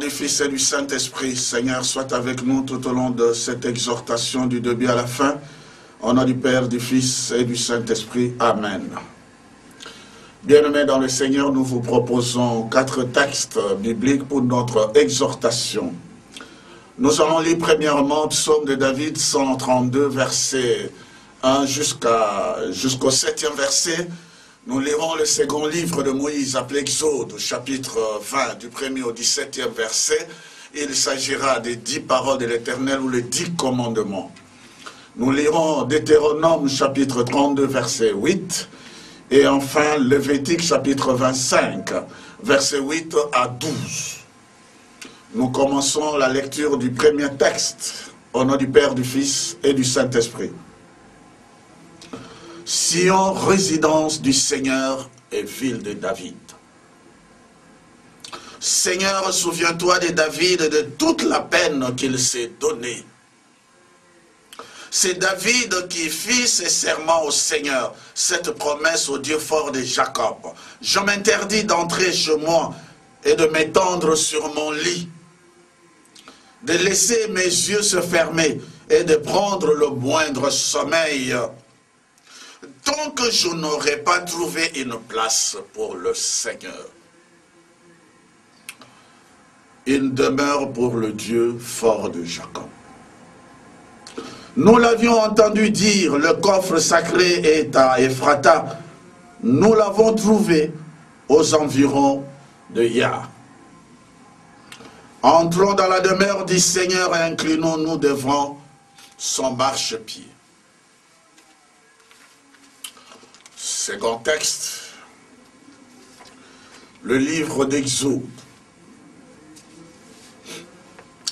du Fils et du Saint-Esprit, Seigneur, soit avec nous tout au long de cette exhortation du début à la fin. Au nom du Père, du Fils et du Saint-Esprit. Amen. Bien-aimés dans le Seigneur, nous vous proposons 4 textes bibliques pour notre exhortation. Nous allons lire premièrement Psaume de David 132, verset 1 jusqu'au 7e verset. Nous lirons le second livre de Moïse appelé Exode, chapitre 20, du 1er au 17e verset. Il s'agira des 10 paroles de l'Éternel ou les 10 commandements. Nous lirons Deutéronome, chapitre 32, verset 8. Et enfin, Lévitique, chapitre 25, verset 8 à 12. Nous commençons la lecture du premier texte, au nom du Père, du Fils et du Saint-Esprit. Sion, résidence du Seigneur et ville de David. Seigneur, souviens-toi de David et de toute la peine qu'il s'est donnée. C'est David qui fit ses serments au Seigneur, cette promesse au Dieu fort de Jacob. Je m'interdis d'entrer chez moi et de m'étendre sur mon lit, de laisser mes yeux se fermer et de prendre le moindre sommeil, tant que je n'aurai pas trouvé une place pour le Seigneur. Une demeure pour le Dieu fort de Jacob. Nous l'avions entendu dire, le coffre sacré est à Ephrata. Nous l'avons trouvé aux environs de Yah. Entrons dans la demeure du Seigneur et inclinons-nous devant son marchepied. Second texte, le livre d'Exode.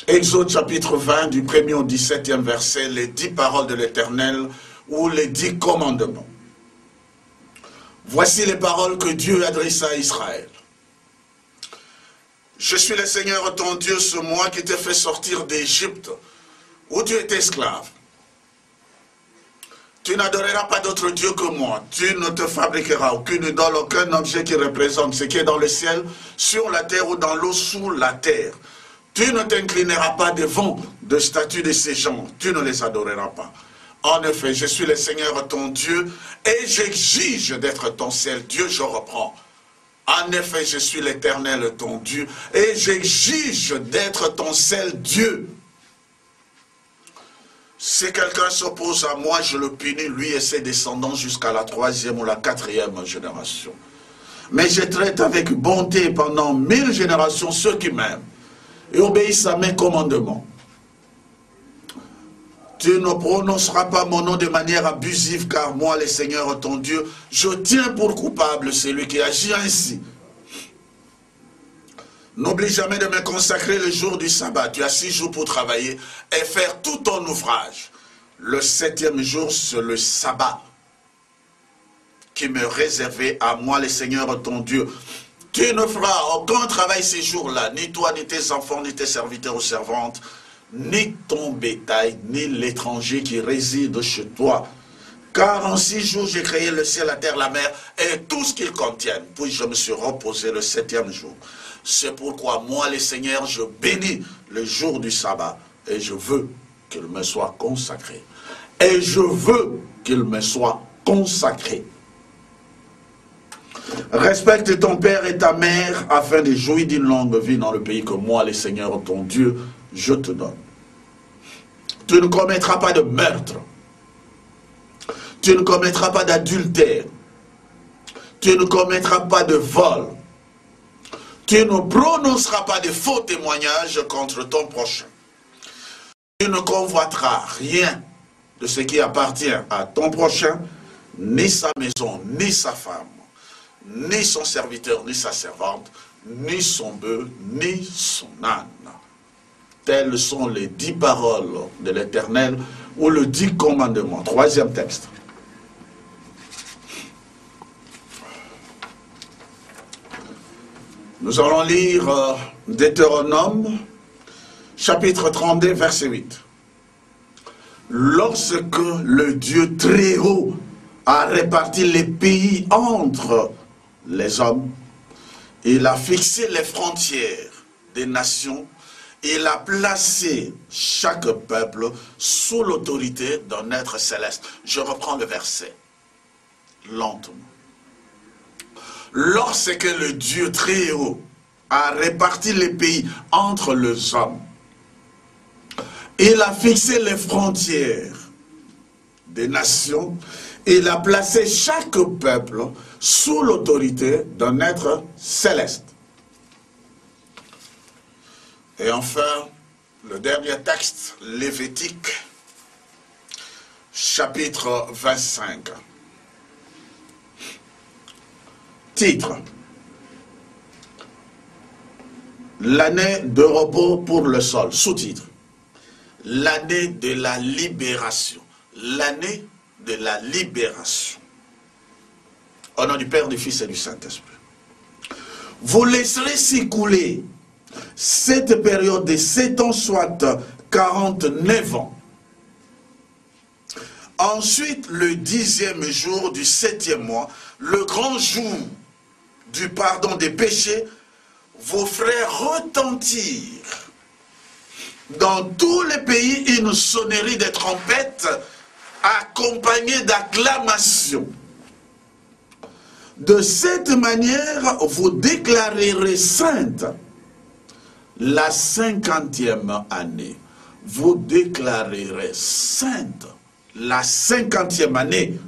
Exode chapitre 20, du 1er au 17e verset, les 10 paroles de l'Éternel ou les 10 commandements. Voici les paroles que Dieu adressa à Israël. Je suis le Seigneur ton Dieu, ce moi qui t'ai fait sortir d'Égypte, où tu étais esclave. Tu n'adoreras pas d'autre Dieu que moi. Tu ne te fabriqueras aucune idole, aucun objet qui représente ce qui est dans le ciel, sur la terre ou dans l'eau sous la terre. Tu ne t'inclineras pas devant de statues de ces gens. Tu ne les adoreras pas. En effet, je suis le Seigneur ton Dieu et j'exige d'être ton seul Dieu. Je reprends. En effet, je suis l'Éternel ton Dieu et j'exige d'être ton seul Dieu. Si quelqu'un s'oppose à moi, je le punis, lui et ses descendants, jusqu'à la 3e ou la 4e génération. Mais je traite avec bonté pendant 1000 générations ceux qui m'aiment et obéissent à mes commandements. Tu ne prononceras pas mon nom de manière abusive, car moi, le Seigneur ton Dieu, je tiens pour coupable celui qui agit ainsi. N'oublie jamais de me consacrer le jour du sabbat. Tu as 6 jours pour travailler et faire tout ton ouvrage. Le 7e jour, c'est le sabbat qui me réservait à moi, le Seigneur ton Dieu. Tu ne feras aucun travail ces jours-là, ni toi, ni tes enfants, ni tes serviteurs ou servantes, ni ton bétail, ni l'étranger qui réside chez toi. Car en 6 jours, j'ai créé le ciel, la terre, la mer et tout ce qu'ils contiennent. Puis je me suis reposé le 7e jour. C'est pourquoi moi, le Seigneur, je bénis le jour du sabbat et je veux qu'il me soit consacré. Et je veux qu'il me soit consacré. Respecte ton père et ta mère afin de jouir d'une longue vie dans le pays que moi, le Seigneur, ton Dieu, je te donne. Tu ne commettras pas de meurtre. Tu ne commettras pas d'adultère. Tu ne commettras pas de vol. Tu ne prononceras pas de faux témoignages contre ton prochain. Tu ne convoiteras rien de ce qui appartient à ton prochain, ni sa maison, ni sa femme, ni son serviteur, ni sa servante, ni son bœuf, ni son âne. Telles sont les 10 paroles de l'Éternel ou le 10 commandements. 3e texte. Nous allons lire Deutéronome, chapitre 32, verset 8. Lorsque le Dieu très haut a réparti les pays entre les hommes, il a fixé les frontières des nations, il a placé chaque peuple sous l'autorité d'un être céleste. Je reprends le verset, lentement. Lorsque le Dieu très haut a réparti les pays entre les hommes, il a fixé les frontières des nations, il a placé chaque peuple sous l'autorité d'un être céleste. Et enfin, le dernier texte, Lévitique, chapitre 25. Titre: l'année de repos pour le sol. Sous-titre: l'année de la libération. L'année de la libération. Au nom du Père, du Fils et du Saint-Esprit. Vous laisserez s'écouler cette période de 7 ans, soit 49 ans. Ensuite, le 10e jour du 7e mois, le grand jour du pardon des péchés, vous ferez retentir dans tous les pays une sonnerie de trompettes accompagnée d'acclamations. De cette manière, vous déclarerez sainte la 50e année. Vous déclarerez sainte la 50e année.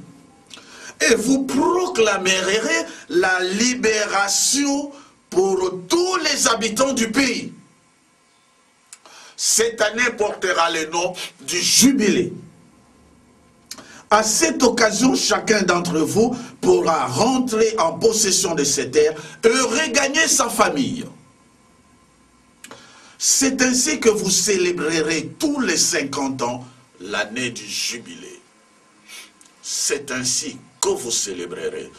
Et vous proclamerez la libération pour tous les habitants du pays. Cette année portera le nom du jubilé. À cette occasion, chacun d'entre vous pourra rentrer en possession de ces terres et regagner sa famille. C'est ainsi que vous célébrerez tous les 50 ans l'année du jubilé. C'est ainsi que vous célébrerez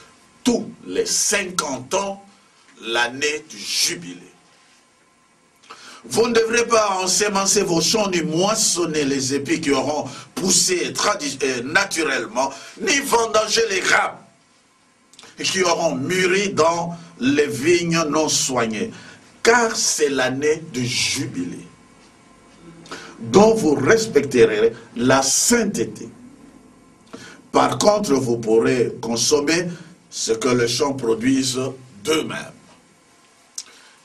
tous les 50 ans l'année du jubilé. Vous ne devrez pas ensemencer vos champs ni moissonner les épis qui auront poussé naturellement, ni vendanger les grappes qui auront mûri dans les vignes non soignées. Car c'est l'année du jubilé, dont vous respecterez la sainteté. Par contre, vous pourrez consommer ce que les champs produisent d'eux-mêmes.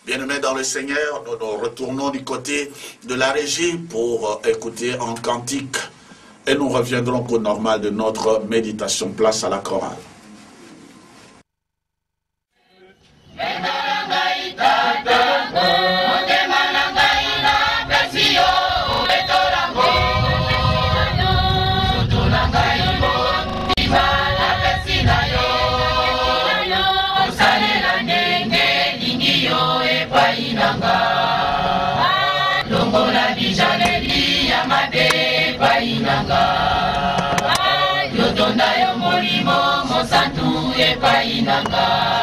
Bien-aimés dans le Seigneur, nous nous retournons du côté de la régie pour écouter un cantique et nous reviendrons au normal de notre méditation. Place à la chorale. Longola bijaleli ya mabe painanga yotonda yo molimo mosantu e painanga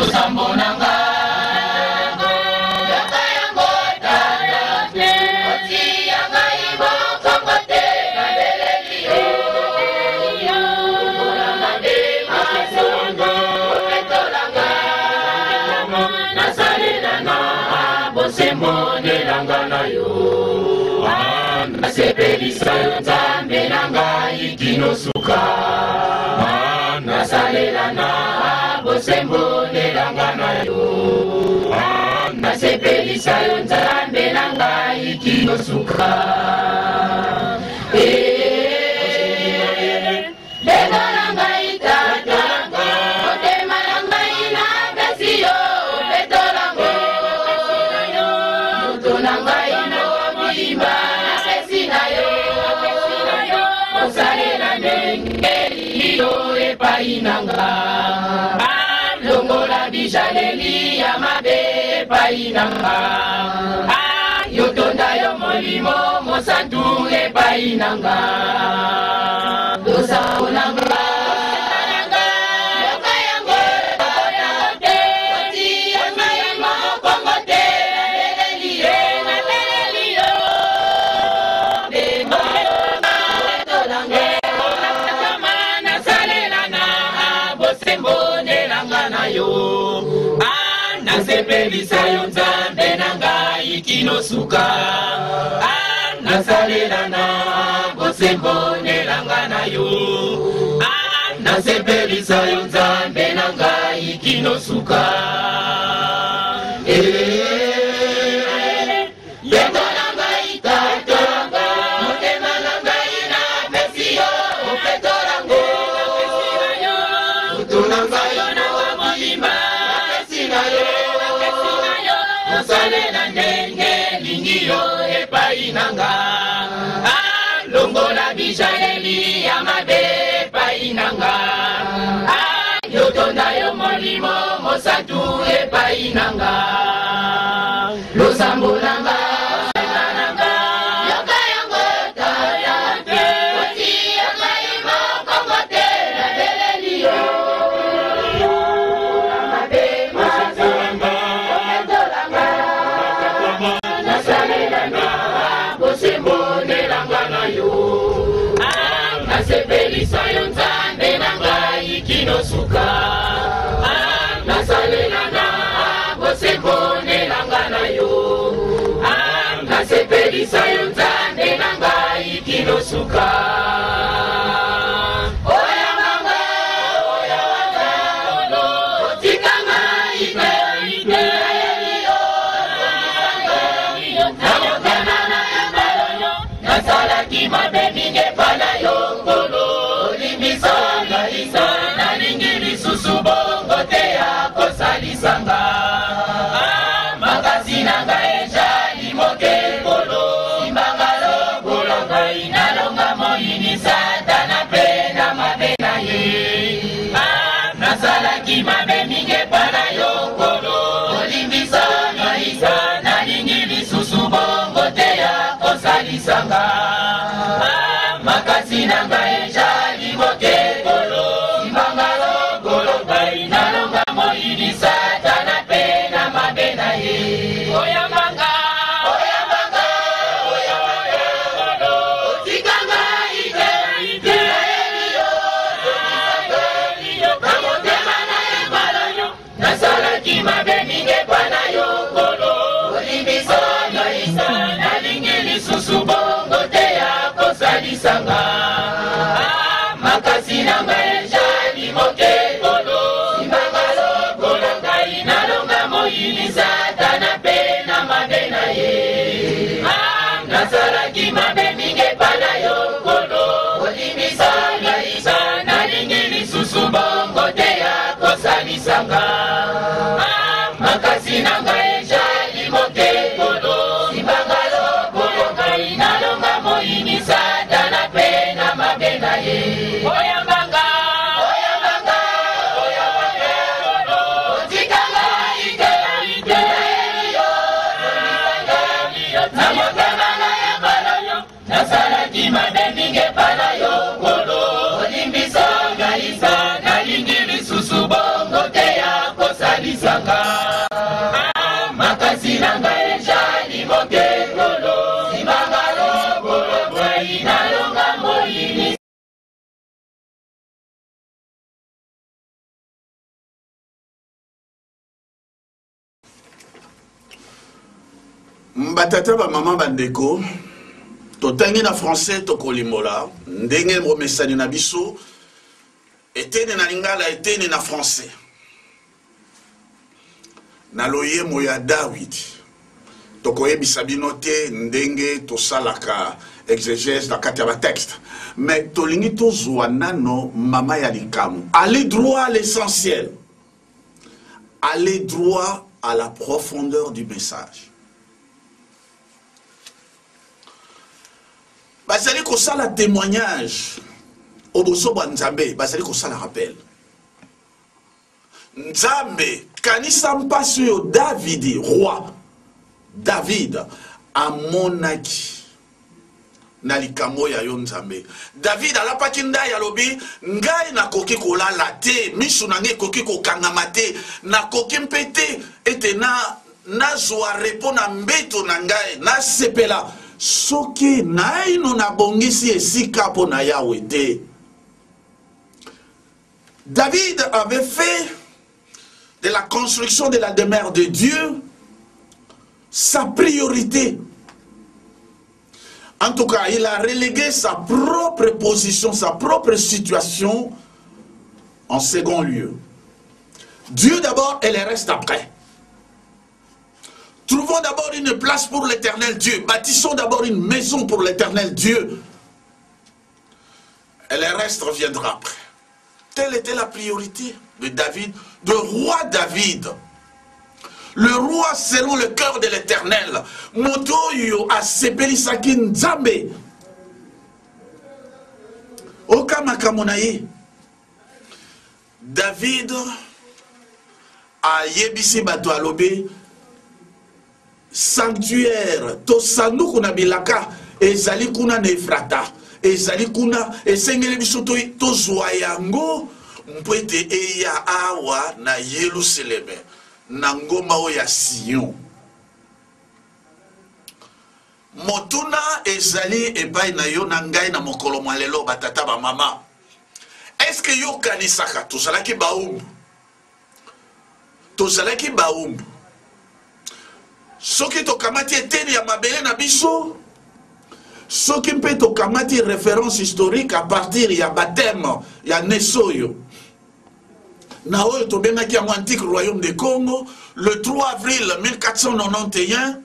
dosaonanga nasepelisa yo nzambe na ngai kino suka nasalela na bosembo nelanga na yo nasepelisa yo nzambe na ngai kino suka yendo na ngai tata motema na ngai na pesi yo opetolango utu na ngai na mobimba pesi na yo nasalela ndenge lingi yo epai na nga longola bijaleli ya mabe epai na nga yotonda yo molimo mosantu epai na nga losambo na nga yoka yango tayate oti yangai mokongo te nabeleli yo mabe masanga opetolanga nasalela na bosembo nelanga na yo nasepelisa yo nzambe na ngai kino suka nasalela na bosembo nelanga na yo nasepelisa yo nzambe na ngai kino suka oyamanga otikanga ite namotema na yambalo nasalaki mabe mingi pana yo ngolo olimbisa ngaisa nalingi lisusu bongo te ya kosalisanga makasi na ngai ejali moke ngolo simbanga lokola ngai nalonga moyini satana mpe na mabe na ye nasalaki mabe mingi pana yo ngolo olimbisa ngaisa nalingi lisusu bongo te ya kosalisanga makasi na ngai ejali moke ngolo simbanga lokolo ngai nalonga moyini satana mpe na mabe na ye oyambanga otikanga ite namotema na yembala nasalaki mabe mingi pana yo ngolo olimbisa ngaisa nalingi lisusu bongo te ya kosalisanga makasi na ngai ejali moke ngolo simbanga lokola ngai nalonga moyini satana mpe na mabe na ye nasalaki mabe mingi pana yo ngolo olimbisa ngaisa nalingi lisusu bongo te ya kosalisanga makasi na ngai ejali moke ngolo simbanga lokolo ngai nalonga moyini satana mpe na mabe na ye oyambanga otikanga ite namotema na yambala nasalaki mabe mingi pana yo ngolo olimbisa ngaisa nalingi lisusu bongo te ya kosalisanga makasi na ngai ejali moke ngolo simbanga lokolo ngai nalonga moyini Batata ba maman bandeko totangi na français tokolimola ndenge momesani na biso etene na lingala etene na français na loyemo ya David tokoyebisa bino te ndenge tosalaka exégèse na kati ya texte mais tolingi tozwa nano mama ya likamu aller droit à l'essentiel, aller droit à la profondeur du message. Bazali ko sala témoignage oboso bwa Nzambe, bazali ko sala rappel. Nzambe kanisa mpasi yo David roi David amonaki na likambo ya yo Nzambe. David alapaki ndai alobi ngai nakoki kolala te, misu na ngai koki kokangama te, nakoki mpete ete nazwa repo na mbeto na ngai na sepela soki naino na bongisi esika po na Yahweh te. David avait fait de la construction de la demeure de Dieu, sa priorité. En tout cas, il a relégué sa propre position, sa propre situation en second lieu. Dieu d'abord et le reste après. Trouvons d'abord une place pour l'éternel Dieu. Bâtissons d'abord une maison pour l'éternel Dieu. Et le reste reviendra après. Telle était la priorité de David, de roi David. Le roi selon le cœur de l'éternel. Motoyo a sepelisaki nzambe. Okamakamonaye. David a yebisi bato alobe sanctuaire to sanduku na bilaka ezali kuna na Efrata ezali kuna esengeli biso to zwa yango mpo ete eya awa na Yerusaleme na ngoma oyo ya Sion. Motuna ezali epai na yo na ngai na mokolo mwa lelo batata ba mama. Est-ce que yo kanisaka tozalaki baumbu? Tozalaki baumbu. Soki tokamati eteni ya mabele na biso, soki mpe tokamati référence historique à partir ya baptême ya Nesoyo. Na oyo tobengaki yango antique royaume de Congo, le 3 avril 1491,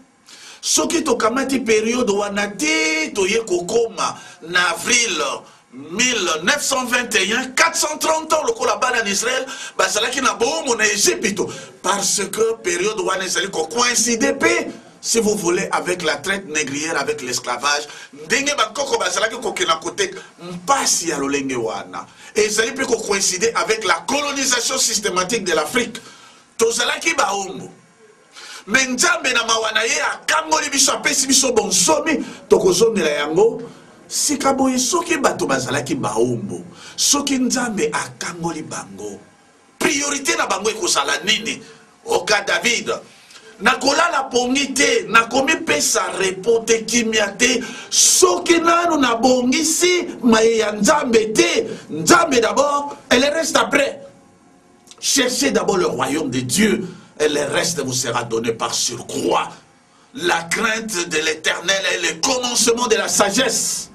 soki tokamati période wana te toye kokoma na avril 1921, 430 ans le kolabana en Israël, bazalaki na bomo na Égypte parce que période wana ezali ko coïncider pe si vous voulez avec la traite négrière, avec l'esclavage, ndenge bakoko bazalaki ko kena côté mpasi ya lolenge wana. Et ezali pe ko coïncider avec la colonisation systématique de l'Afrique. Tozalaki baombo. Mais nzambe na mawana ye akangoli biso apesi biso bonsomi tokozongela yango. Sika boye soki bato bazalaki baombo, soki nzambe akangoli bango, priorité na bango ekozala nini? Oka David nakolala pongi te, nakomi pesa repote kimia te, soki nanu na bongisi maye ya nzambe te. Nzambe d'abord et le reste après. Cherchez d'abord le royaume de Dieu et le reste vous sera donné par surcroît. La crainte de l'Éternel est le commencement de la sagesse.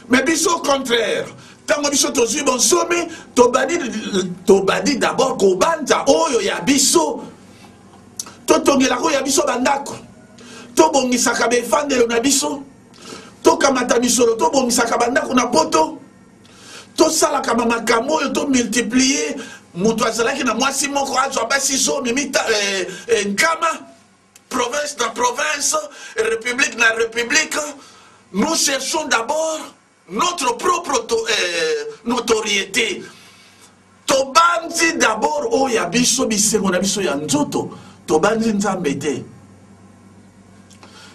Mais biso au contraire, tango biso tozui bonsomi, tobadi d'abord kobanja oyo ya biso, totongelako ya biso bandako, tobongisaka befandelo na biso, tokamata bisolo, tobongisaka bandako na poto, tosalaka makambo oyo to multiplier, mutu azalaki na mwasi moko azwa basi zo mimita nkama, province na province, république na république. Nous cherchons d'abord notre propre notoriété. Tobandi d'abord o ya biso bisengo na biso ya nzoto, tobandi nzambe te.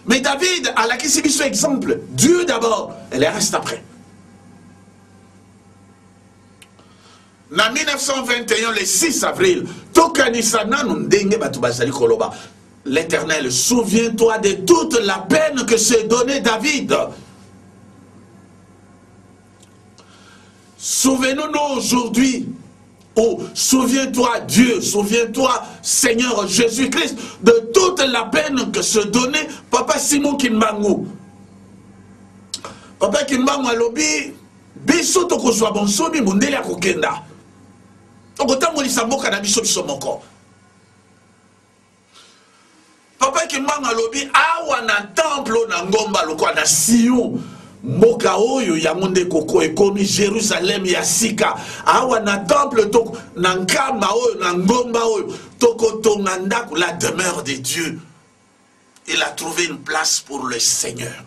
Mais David a lakisi biso exemple, Dieu d'abord et le reste après. Na 1921 le 6 avril, tokanisa nanu ndenge batu bazali koloba. L'Éternel, souviens-toi de toute la peine que s'est donnée David. Souvenons-nous aujourd'hui, oh, souviens-toi Dieu, souviens-toi Seigneur Jésus-Christ, de toute la peine que se donnait Papa Simon Kimbangu. Papa Kimbangu alobi, biso toko zwa bonsomi mondele ya kokenda. Toko tambolisa mboka na biso biso moko. Papa Kimbangu alobi, awa na temple na ngomba lokwa na Sion. Moka oyo ya monde koko ekomi Jérusalem ya sika. Awa na temple to na nkamba oyo na ngomba oyo toko tonga ndako la demeure de Dieu. Il a trouvé une place pour le Seigneur.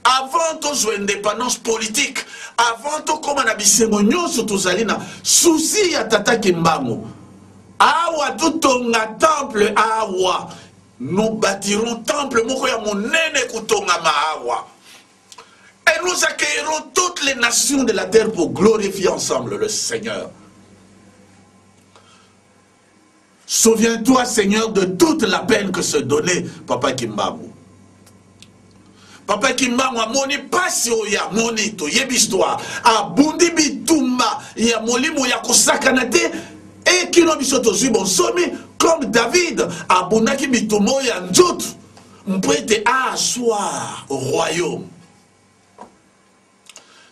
Avant tozo indépendance politique, avant to koma na bisengo nyonso tozali na souci ya tata Kimbangu. Awa to tonga temple awa. Nous bâtirons temple moko ya monene kutonga maawa. Et nous accueillerons toutes les nations de la terre pour glorifier ensemble le Seigneur. Souviens-toi, Seigneur, de toute la peine que se donnait Papa Kimbangu. Papa Kimbangu a moni pasi oya moni to yebistoire a bundi bitumba ya molimo ya kosakana te et kino biso tozwi bonsomi comme David abundaki mitumo ya nzoto mpo ete asseoir au royaume.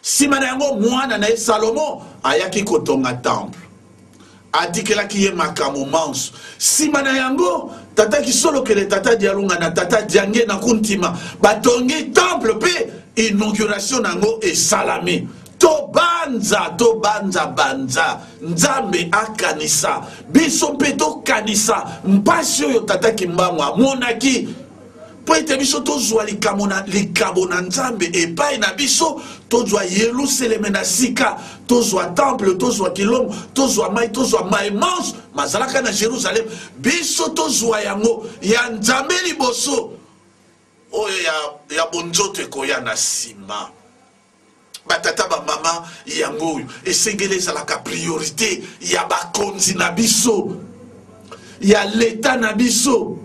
Sima na yango mwana na ye Salomo ayaki kotonga temple adikelaki ye makambo manso. Sima na yango tata kisolokele tata dialunga na tata diange na kuntima batongi temple pe inauguration nango esalami. Tobanza banza nzambe akanisa biso mpe tokanisa mpasi oyo tata Kimbangu amonaki po ete biso tozwa likambo na nzambe epai na biso tozwa Yelusaleme na sika tozwa temple tozwa kilombo tozwa mai manso mazalaka na Jerusalem biso tozwa yango ya nzambe liboso oyo ya bonzoto ekoya na nsima. Batata ba mama yango esengeli ezalaka priorité ya bakonzi na biso ya l'État na biso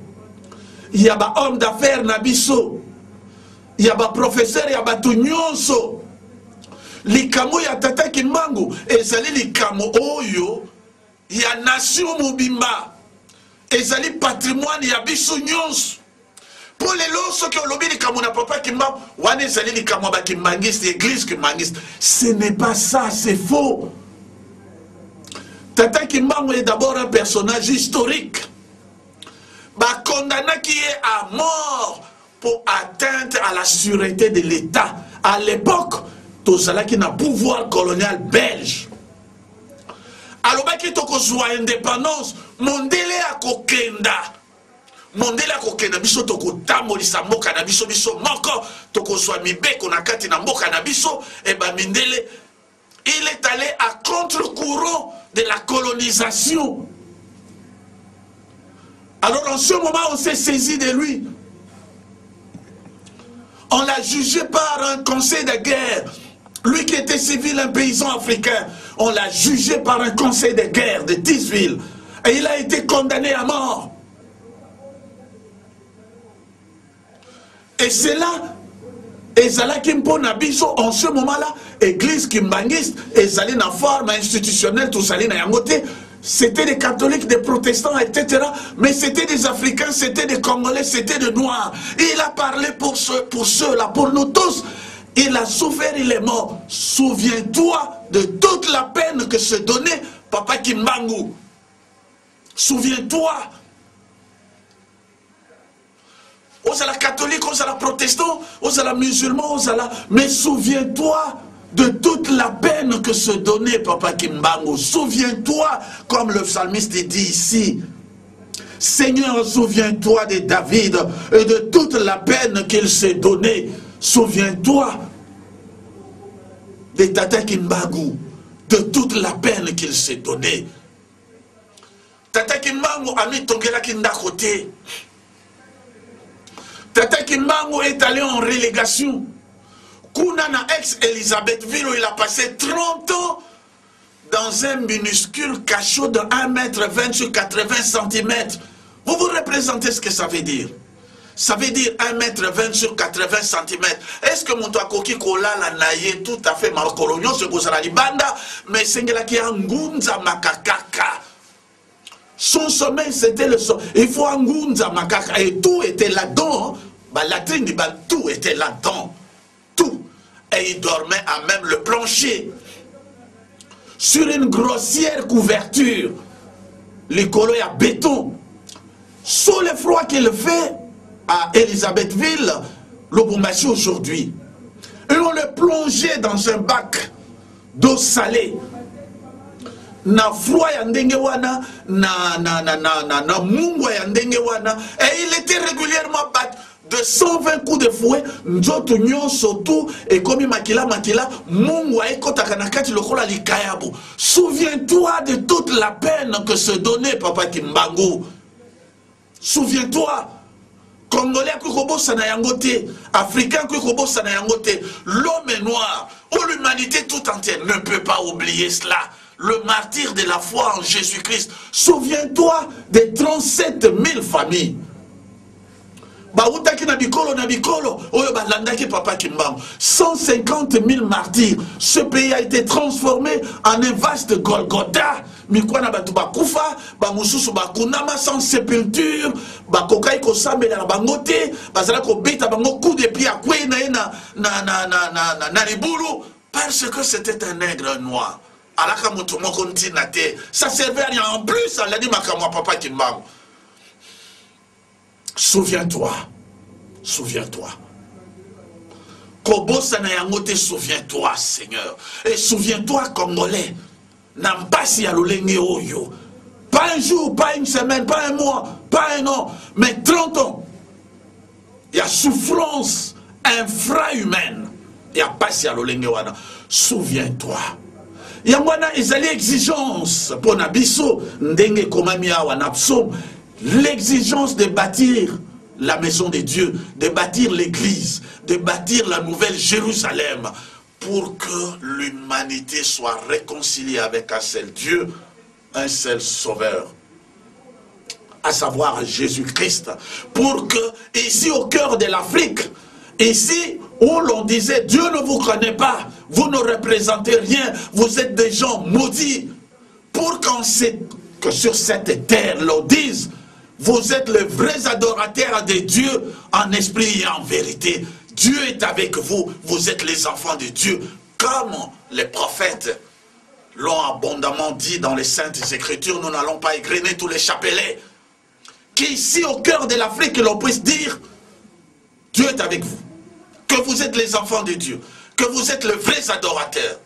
ya ba homme d'affaires na biso ya ba professeur ya bato nyonso. Likambo ya tata Kimbangu ezali likambo oyo ya nation mobimba ezali patrimoine ya biso nyonso. Pour les lots, ceux qui ont lobby les Kamuna papa Kimbangu, wane zali les Kamaba Kimbangiste, l'église Kimbangiste. Ce n'est pas ça, c'est faux. Tata Kimbangu est d'abord un personnage historique. Bah condamné qui est à mort pour atteinte à la sûreté de l'État. À l'époque, tout cela qui n'a pouvoir colonial belge. Alors bah qui toko soit indépendance, mondele a kokenda. Mondela kokenda biso toko tamolisa mboka na biso moko toko swa mibeko na kati na mboka na biso e ba mindele il est allé à contre-courant de la colonisation. Alors en ce moment on s'est saisi de lui, on l'a jugé par un conseil de guerre. Lui qui était civil, un paysan africain, on l'a jugé par un conseil de guerre de Tisville et il a été condamné à mort. Et c'est là, Ezala Kimpona Biso, en ce moment-là, église kimbangiste, Ezali na forme institutionnelle, tout ça, c'était des catholiques, des protestants, etc. Mais c'était des Africains, c'était des Congolais, c'était des Noirs. Il a parlé pour ceux-là, pour nous tous. Il a souffert, il est mort. Souviens-toi de toute la peine que se donnait Papa Kimbangu. Souviens-toi. Aux la catholique, aux la protestant, aux la musulman, aux la... Mais souviens-toi de toute la peine que se donnait Papa Kimbangu. Souviens-toi, comme le psalmiste dit ici. Seigneur, souviens-toi de David et de toute la peine qu'il s'est donnée. Souviens-toi de Tata Kimbangu, de toute la peine qu'il s'est donnée. Tata Kimbangu a mis Tongela Kinda côté. Tata Kimbangu est allé en relégation. Kunana ex-Elisabethville où il a passé 30 ans dans un minuscule cachot de 1,20 m sur 80 cm. Vous vous représentez ce que ça veut dire? Ça veut dire 1,20 m sur 80 cm. Est-ce que mon toakoki kola la naye tout à fait malcolonio se gozala libanda, mais sengela ki angunza makakaka. Son sommeil c'était le sommeil. Il faut angunza makaka et tout était là-dedans. Bah, la latrine du bal, tout était là-dedans. Tout. Et il dormait à même le plancher. Sur une grossière couverture. Les colons à béton. Sous le froid qu'il fait à Elisabethville, Lubumbashi aujourd'hui. Et on le plongeait dans un bac d'eau salée. Na froid ya ndenge wana, na mungwa ya ndenge wana. Et il était régulièrement battu de 120 coups de fouet. Nzoto nyonso tout et comme makila mungwa ekotaka na kati lokola likayabu. Souviens-toi de toute la peine que se donnait Papa Kimbangu. Souviens-toi. Congolais kukobosa na yangote, Africain kukobosa na yangote, l'homme est noir, ou l'humanité tout entière ne peut pas oublier cela. Le martyr de la foi en Jésus-Christ. Souviens-toi des 37 000 familles. bautaki na bikolo oyo balandaki papa Kimbangu. 150 000 martyrs. Ce pays a été transformé en un vaste Golgotha. Mikwana batu bakufa, bamususu bakunama sans sépulture, bakokai ko sambela bangote, bazala ko beta bango coup de pied à kwe na libulu parce que c'était un nègre noir. Alaka mutu moko ntinate, ça servait à rien en plus, elle a dit makamwa papa Kimbangu. Souviens-toi, souviens-toi. Kobosa na yangote, souviens-toi, Seigneur. Et souviens-toi, Congolais. N'ampasi ya lolenge oyo. Pas un jour, pas une semaine, pas un mois, pas un an, mais 30 ans. Il y a souffrance infra-humaine. Il y a pas si ya lolenge wana. Souviens-toi. Il y a wana ezali exigence pour nabiso ndenge komami awa na psaume. L'exigence de bâtir la maison de Dieu, de bâtir l'église, de bâtir la nouvelle Jérusalem, pour que l'humanité soit réconciliée avec un seul Dieu, un seul Sauveur, à savoir Jésus-Christ. Pour que, ici au cœur de l'Afrique, ici où l'on disait Dieu ne vous connaît pas, vous ne représentez rien, vous êtes des gens maudits, pour qu'on sait que sur cette terre l'on dise vous êtes les vrais adorateurs de Dieu en esprit et en vérité. Dieu est avec vous, vous êtes les enfants de Dieu, comme les prophètes l'ont abondamment dit dans les Saintes Écritures. Nous n'allons pas égrener tous les chapelets. Qu'ici au cœur de l'Afrique, l'on puisse dire Dieu est avec vous, que vous êtes les enfants de Dieu, que vous êtes les vrais adorateurs,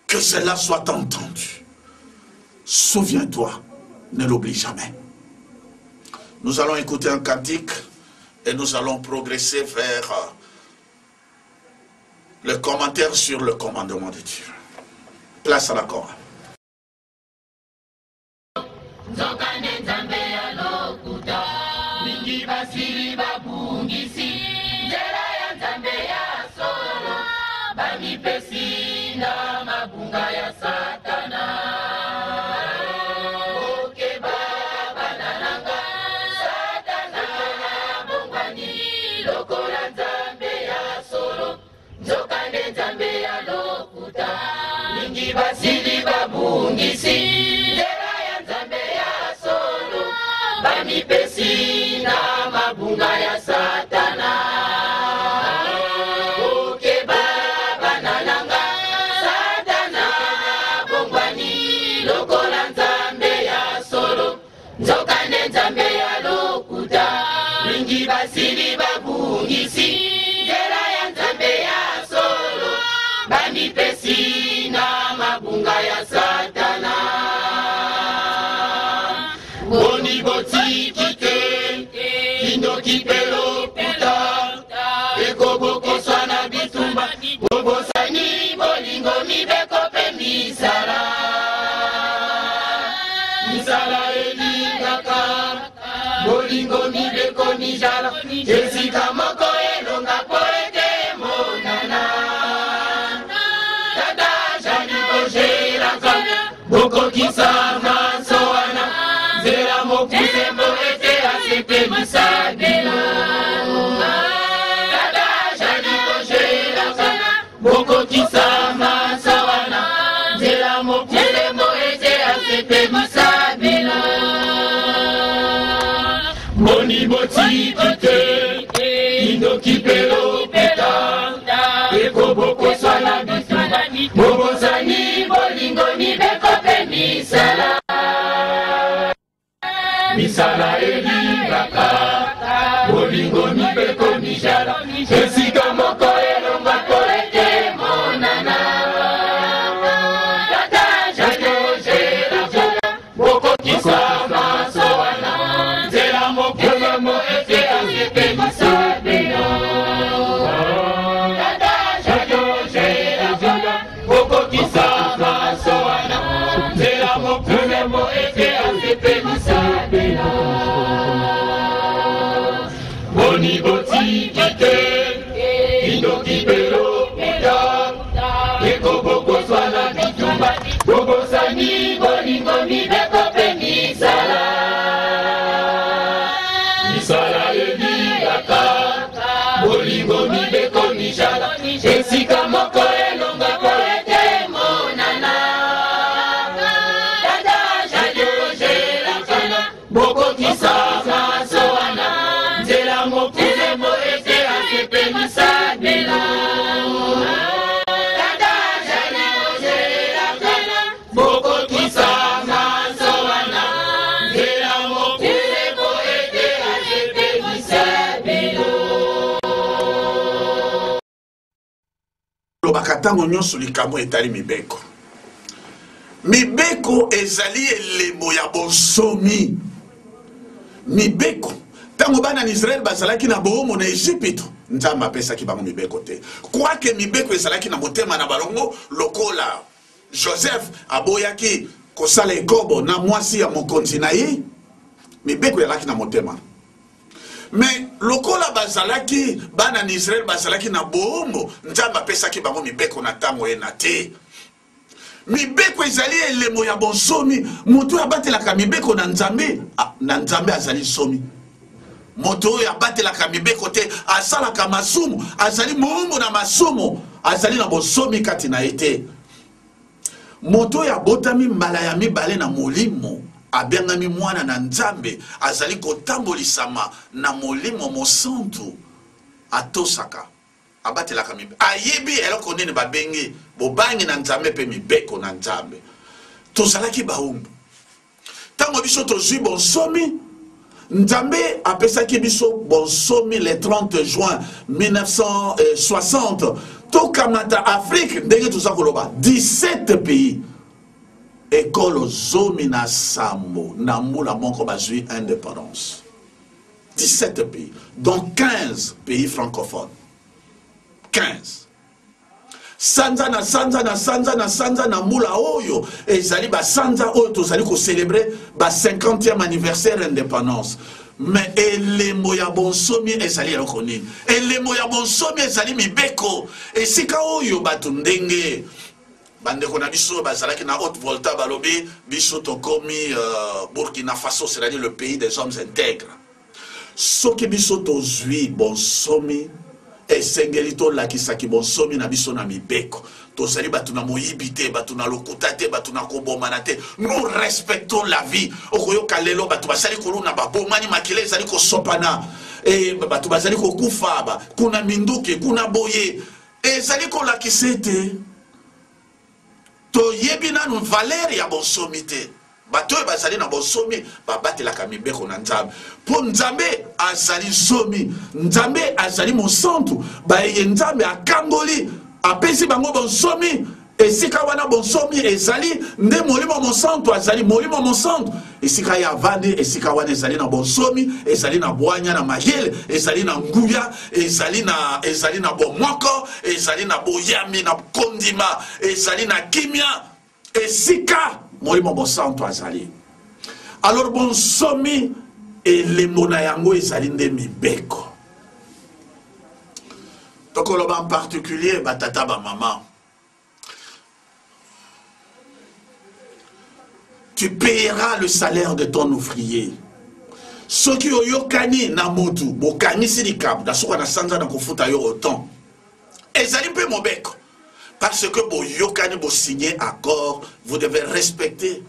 que cela soit entendu. Souviens-toi, ne l'oublie jamais. Nous allons écouter un cantique et nous allons progresser vers le commentaire sur le commandement de Dieu. Place à la Chorale. Basili babungisi ndela ya nzambe ya solo bamipesi na mabunga ya satana okeba banananga satana bongwani lokola nzambe ya solo nzokande nzambe ya lokuta mingi basili babungisi ndela ya nzambe ya solo bamipesi bunga ya satana boni botikite kindo kipelo puta eko boko swana bitumba bobosani bolingo mibeko pe misala elingaka bolingo mibeko nijala esika moko elonga po ete monana Boko kisama soana zera mokuse moete asepe misabilo Dada jali kojera kana Boko kisama soana zera mokuse moete asepe misabilo Boni boti kite indo kipelo peta Eko boko swala bitumba Bobo zani bolingo ni beko misala misala elingaka bolingo mibeko mijala esika moko elonga po ete monana tata jakojelaka bokokisa maso wana nzela mokolo mo ete asepe misabelo tata jakojelaka bokokisa maso wana Mo ete asepe misabela Boni boti kite esika moko elonga po ete monana tata jali ozelakana bokokisa maso wana nzela mokuse mo ete asepelisa bino tata jali ozelakana bokokisa maso wana nzela mokuse mo ete asepelisa bino. Bakatango nyonso likambo etali mibeko. Mibeko ezali elembo ya bonsomi. Mibeko. Tango bana Israël bazalaki na bomo na Egypte. Nzamba pesaki bango mibeko te. Kwake mibeko ezalaki na motema na balongo lokola Joseph aboyaki kosala ekobo na mwasi ya mokonzi na ye. Mibeko ezalaki na motema. Mais lokola bazalaki bana ni Israël bazalaki na bomo nzamba pesaki bango mibeko na tango ena te. Mibeko ezali elemo ya bonsomi moto abatelaka mibeko na nzambe na nzambe azali somi. Moto ya batelaka mibeko te asalaka masumu azali mombo na masumu azali na bonsomi kati na ete. Moto ya botami mbala ya mibale na molimo abengami mwana na nzambe azali kotambolisama na molimo mosantu atosaka abatelaka mibeko ayebi eloko nini babenge bobangi na nzambe pe mibeko na nzambe tozalaki baumbu tango biso tozwi bonsomi nzambe apesaki biso bonsomi le 30 juin 1960 tokamata Afrique ndenge toza koloba 17 pays école zomi na sambo na mbula moko bazui indépendance 17 pays dont 15 pays francophones 15 sanza na sanza na sanza na sanza na mbula oyo ezali ba sanza oyo tozali ko célébrer ba 50e anniversaire indépendance mais elemo ya bonsomi ezali eloko nini elemo ya bonsomi ezali mibeko esika oyo bato ndenge bandeko na biso bazalaki na haute volta balobi biso tokomi Burkina Faso, c'est-à-dire le pays des hommes intègres. Soki biso tozwi bonsomi esengeli tolakisaki bonsomi na biso na mibeko tozali bato na moyibi te bato na lokuta te bato na kobomana te. Nous respectons la vie. Okoyoka lelo bato basali koluna babomani makile ezali kosopana bato bazali kokufa ba kuna minduke kuna boye ezali kolakisa te to yebi nanu valeur ya bonsomi te bato bazali na bonsomi babatelaka mibeko na nzambe po nzambe azali somi nzambe azali mosantu baye nzambe akangoli apesi bango bonsomi esika wana bonsomi ezali nde molimo mosantu azali molimo mosantu esika ya vande esika wana ezali na bonsomi ezali na bwanya na mayele ezali na nguya ezali na bomoko ezali na boyami na kondima ezali na kimia esika molimo mosantu azali. Alors bonsomi elembo na yango ezali nde mibeko tokoloba en particulier batata ba maman. Tu payeras le salaire de ton ouvrier. Ceux qui ont yokani na motu, bokani silikab, da soka na sanza na kofuta yo autant. Ezali pe mobeko. Parce que bo yokani bo signer accord, vous devez respecter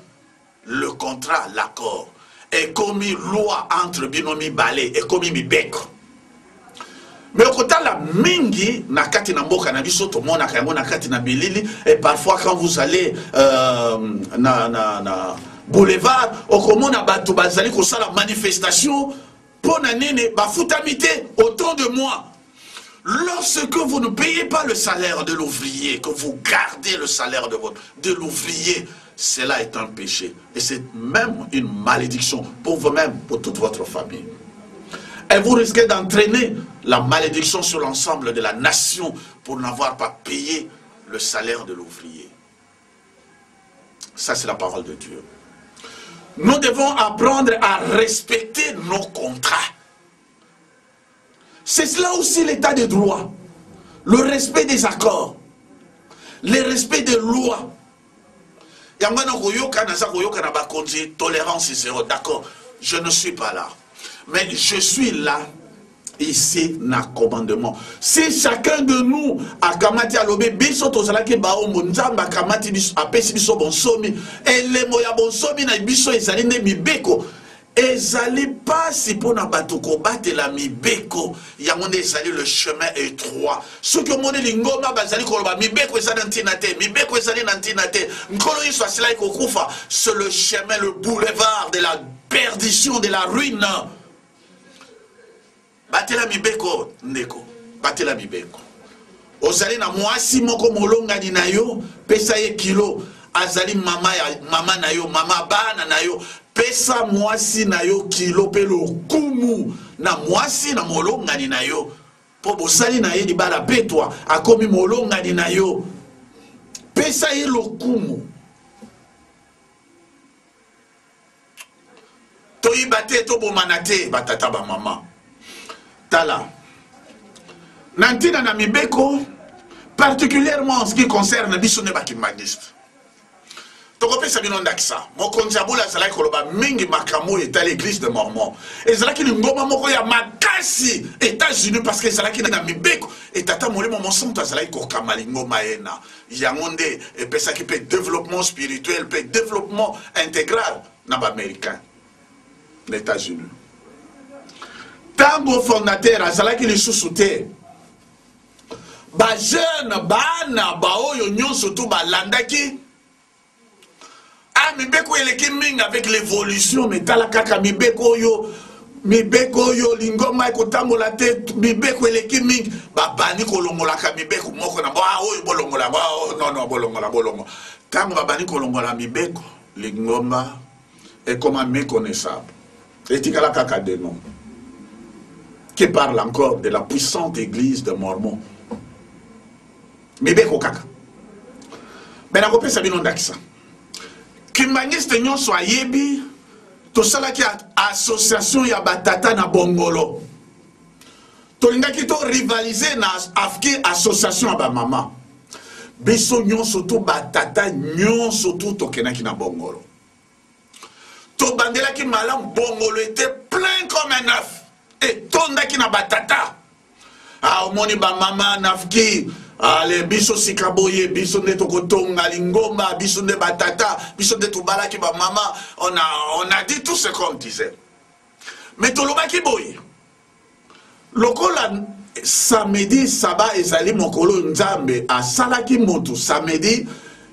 le contrat, l'accord. Et comme loi entre binomi balé et comme mibeko. Mais au côté la mingi na kati na mboka na biso to mona ka na kati na bilili et parfois quand vous allez na boulevard okomona bato bazali ko sala manifestation pona nene bafutamité autant de moi. Lorsque vous ne payez pas le salaire de l'ouvrier, que vous gardez le salaire de l'ouvrier, cela est un péché et c'est même une malédiction pour vous-même, pour toute votre famille. Et vous risquez d'entraîner la malédiction sur l'ensemble de la nation pour n'avoir pas payé le salaire de l'ouvrier. Ça, c'est la parole de Dieu. Nous devons apprendre à respecter nos contrats. C'est cela aussi l'état de droit. Le respect des accords. Le respect des lois. Tolérance et zéro. D'accord, je ne suis pas là. Mais je suis là Ici, na commandement. Si chacun de nous a kamati alobe biso tozalaki baombo nzamba kamati biso apesi biso bonsomi elemo ya bonsomi na biso ezali nde mibeko ezali pasi pona bato kobatela mibeko yango nde ezali le chemin étroit soki omoni lingomba bazali koloba mibeko ezali na ntina te mibeko ezali na ntina te nkolo yesu asilaki kokufa c'est le chemin, le boulevard de la perdition, de la ruine. Batela mibeko ndeko, batela mibeko. Ozali na mwasi moko molonga ni na yo, pesa ye kilo, azali mama na yo, mama bana na yo, pesa mwasi na yo kilo pe lokumu na mwasi na molonga ni na yo. Po bosali na ye di bala petwa, akomi molonga ni na yo. Pesa ye lokumu. Toibate to bomanate batata ba mama. Tala. Nantina na mibeko, particulièrement en ce qui concerne bisone bakimagiste. Tokope sabino ndakisa. Mokonjabula zalaki koloba mingi makamo eta l'église de Mormon. Et zalaki ngoma moko ya makasi États-Unis parce que zalaki na mibeko et tata molimo monsanto zalaki kokamali ngoma ena. Yangonde et pesa ki pe développement spirituel, pe développement intégral na ba américain. Les États-Unis. Tango fondateur azalaki lisusu te. Ba jeune bana ba oyo nyonso to ba landaki. Ah mibeko eleki mingi avec l'évolution mais tala kaka mibeko yo lingoma ekotambola te mibeko eleki mingi ba bani kolongola ka mibeko moko na ba oyo bolongola ba non bolongola. Tango ba bani kolongola mibeko lingoma est comme méconnaissable. Et Tikala Kaka de nom, qui parle encore de la puissante église de Mormon. Mibeko Kaka. Mais la copie Sabino Dakisa. Kimbaniste nyon so ayebi, to salaki association ya batata na bongolo. To lingaki to rivaliser na afki association ya ba mama. Biso nyon so to batata nyon so to kenaki na bongolo. Tobandela ki malam bongolo était plein comme un œuf. Et tonda ki na batata. Ah, omoni ba mama nafki. Ale biso sikaboye, biso ne tokotonga lingomba, biso ne batata, biso ne tobala ki ba mama. On a dit tout ce qu'on disait. Mais toloba ki boye. Lokola samedi saba ezali mokolo nzambe a salaki motu samedi.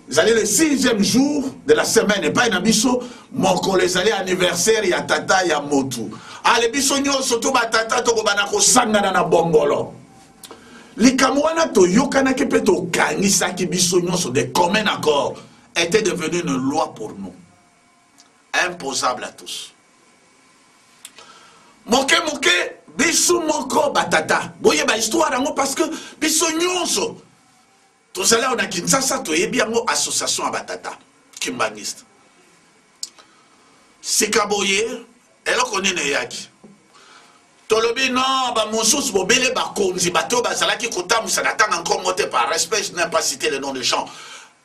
Zali le 6e jour de la semaine et pas une abisso moko les allés anniversaire ya tata ya motu. Ale biso nyonso to ba tata to ko banako sangana na bongolo. Likamwana to yokana ke peto kanisa ki biso nyonso de commun accord était devenu une loi pour nous. Imposable à tous. Moke biso moko batata. Boye ba histoire ngo parce que biso nyonso tous allés on a Kinshasa, to yebi yango association abatata, kimbangiste. Sikaboye, elo konene yaki. Tolobi non, ba monsous bobele ba konzi bato ba salaki kotamu sanatanga encore moté par respect, je n'ai pas cité le nom des gens.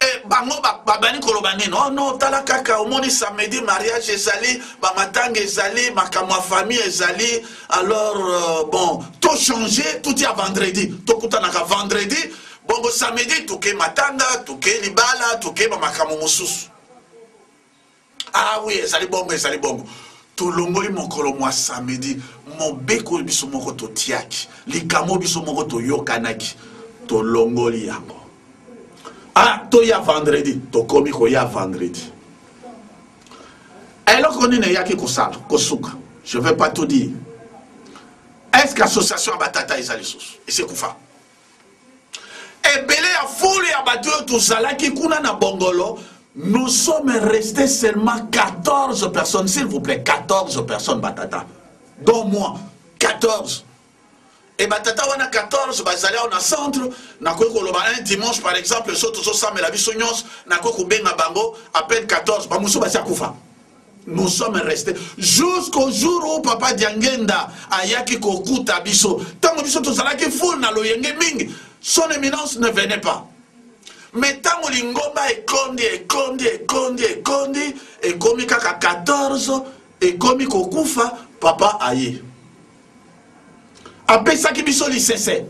Et bango ba bani kolobani non tala kaka omoni samedi mariage ezali, ba matanga ezali, makamwa famille ezali, alors bon, tout changer, tout est à vendredi. To kutanaka vendredi. Bongo samedi, touke matanga, touke libala, touke mamakamo mosusu. Ah oui, ezali bongo. Tout longoli mokolo mwa samedi, mon beko biso moko to tiaki, likamo biso moko to yokanaki, to longoli yango. Ah, to ya vendredi, to komi ko ya vendredi. Alors qu'on est yaki kosala, kosuka. Je vais pas tout dire. Est-ce qu'association abatata ezali sous? Et c'est koufa. Et belé a foule à battu tout salaki kuna na bongolo. Nous sommes restés seulement 14 personnes, s'il vous plaît, 14 personnes batata. Dont moi, 14. Et batata wana 14, bazali on a centre, na koko un dimanche par exemple, soto so samela la bisonyos, na koko benga bango, à peine 14, ba muso basi akufa. Nous sommes restés jusqu'au jour où papa Diangenda ayaki kokuta biso. Tango biso to salaki foule na loyenge mingi. Son éminence ne venait pas. Mais tant que l'ingomba est condi, et comme kaka 14, et comme kokufa, papa aye. apesaki biso lisese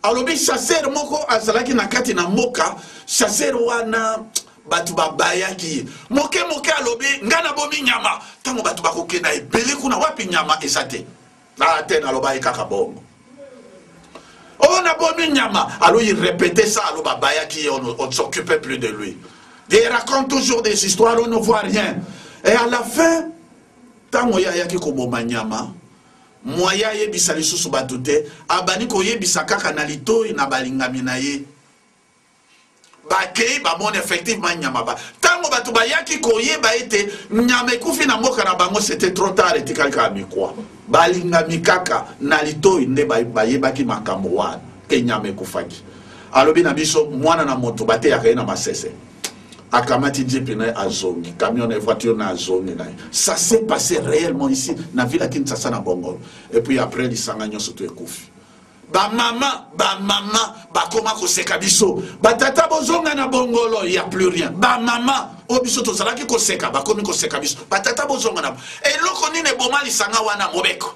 alobi chasseur moko azalaki na kati na mboka chasseur wana batu babayaki moke alobi ngana bomi nyama tango batu bakokenda ebele kuna wapi nyama ezate na tena aloba kaka bongo on a bomi nyama alors il répétait ça alo babayaki on s'occupait plus de lui. Il raconte toujours des histoires on ne voit rien et à la fin tango yaki ko boma nyama moya yebisa lisusu batu te abani ko yebisa kaka na litoi na balingami na ye bakei bamone effectivement nyama ba tango batu bayaki ko yeba ete nyama ekufi na mboka na bango c'était trop tard etikali kaka mikwa balingami kaka na litoi nde bayebaki makambo wana ke nyama ekufaki alobi na biso mwana na moto bateyaka ye na masese akamati jeep na azongi camion et voiture na azongi na ça s'est passé réellement ici na ville à Kinshasa na Bongo et puis après lisanga nyoso to ekufi ba mama ba koma ko seka biso ba tata bozonga na Bongolo il y a plus rien ba mama o biso to salaki ko seka ba komi ko seka biso ba tata bozonga na et loko nini boma lisanga wana mobeko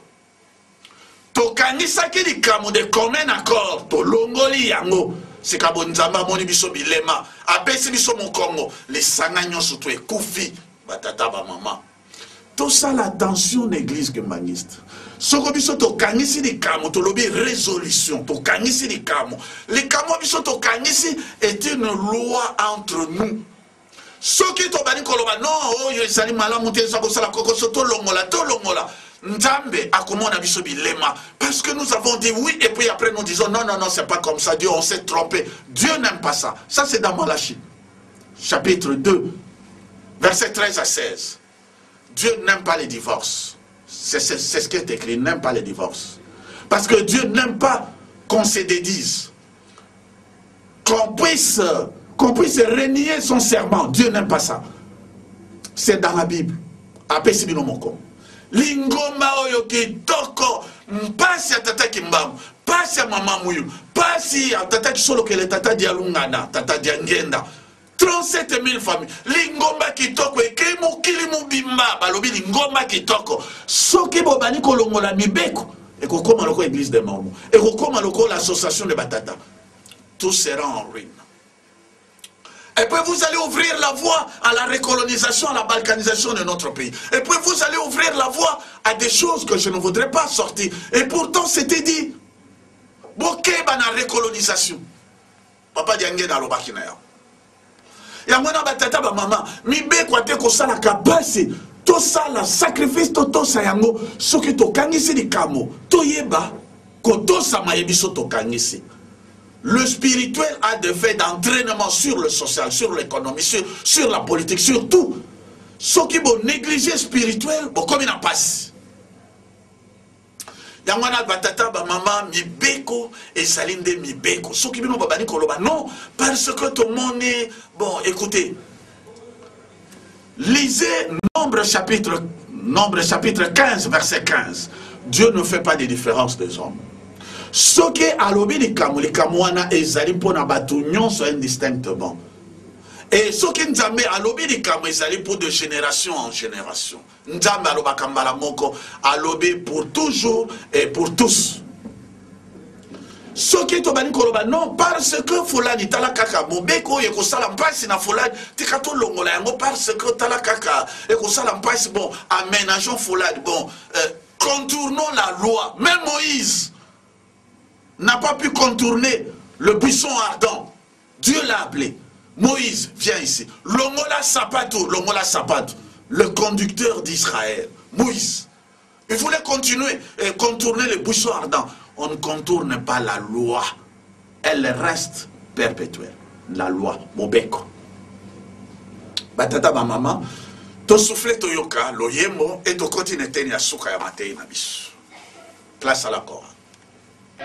to kanisa ki likamo de commun accord to longoli yango c'est kabo nzamba moni biso bilema apesi biso mokongo les sanga nyonso to ekufi batata ba mama tout ça la tension d'église que maniste soko biso to kangisi likamo to lobi résolution to kangisi likamo biso to kangisi est une loi entre nous soki to bani koloba non oyo ezali malamu te sako sala kokoso to longola Nzambe akomona biso bilema parce que nous avons dit oui et puis après nous disons non c'est pas comme ça Dieu on s'est trompé Dieu n'aime pas ça c'est dans Malachie chapitre 2 verset 13 à 16 Dieu n'aime pas les divorces c'est ce qui est écrit il n'aime pas les divorces parce que Dieu n'aime pas qu'on se dédise qu'on puisse renier son serment Dieu n'aime pas ça c'est dans la Bible apesi bino moko lingomba oyo kitoko mpasi ya tata kimbamu pasi ya mama muyu pasi ya tata kisolo kele tata dia lungana tata dia ngenda 37 000 familles lingomba kitoko ekei mokili mobimba balobi lingomba kitoko soki bobani kolongola mibeko ekokoma loko église de Mormon ekokoma loko l'association de batata tout sera en ruine. Et puis vous allez ouvrir la voie à la recolonisation, à la balkanisation de notre pays. Et puis vous allez ouvrir la voie à des choses que je ne voudrais pas sortir. Et pourtant c'était dit. Boké bana recolonisation. Papa diange na lobaki na ya. Ya mwana batata ba mama, mi be kwate ko sala kabasi, to sala sacrifice to sayango, soki to kangisi likamo, to yeba ko to sama yebiso to kangisi. Le spirituel a des faits d'entraînement sur le social, sur l'économie, sur la politique, sur tout. Ce qui vont négliger spirituel, bon, comme il en passe. Yamana batata ba maman mi beko et salinde mi beko. Ce qui vont babani koloba non parce que tout le monde est bon. Écoutez, lisez Nombre chapitre 15 verset 15. Dieu ne fait pas de différence des hommes. Ce qui est à l'obé de Kamouana et Zalim pour Nabatou sont indistinctement. Et ce qui est à l'obé de Kamouana pour de génération en génération. Nzambe aloba kambala moko à l'obé pour toujours et pour tous. Ce qui est au bani koloba non parce que Fulani talakaka mobeko et ko sala mpasi na Fulani tikato longola yango parce que talakaka et ko sala mpasi bon aménageons Fulani bon contournons la loi. Même Moïse n'a pas pu contourner le buisson ardent. Dieu l'a appelé. Moïse, viens ici. Longola Sapato, le conducteur d'Israël. Moïse. Il voulait continuer et contourner le buisson ardent. On ne contourne pas la loi. Elle reste perpétuelle. La loi. Mobeko. Batata ba mama. To souffle to yoka, lo yemo, et to continue teni asuka ya matei na bisu. Place à la Coran. «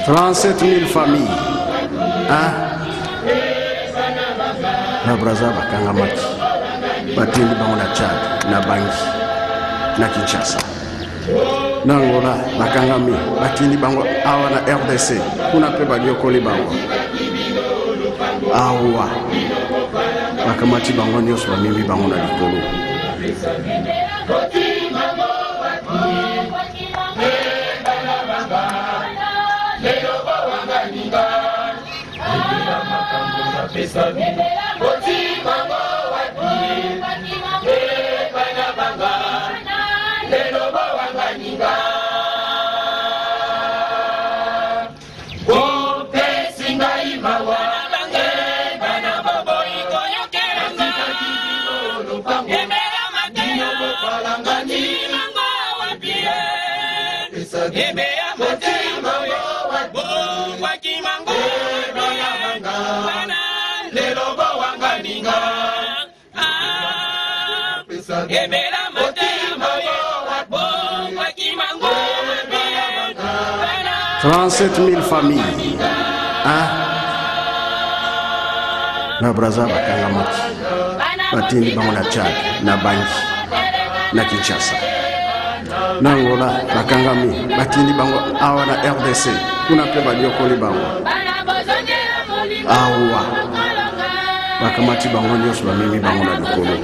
37 000 familles. Hein? Na braza bakangamaki. batindi bango na Tchad na Bangi na Kinshasa na Angola bakangami batindi bango awa na RDC kuna pe baliokoli bango awa bakamati bango nyonso bamemi bango na likolo $37 000 familles. Na Braza bakangamaki batindi bango na Tchad na Bangi na Kinshasa na Angola bakangami batindi bango awa na RDC kuna pe baliokoli bango awa bakamati bango nyonso bamemi bango na likolo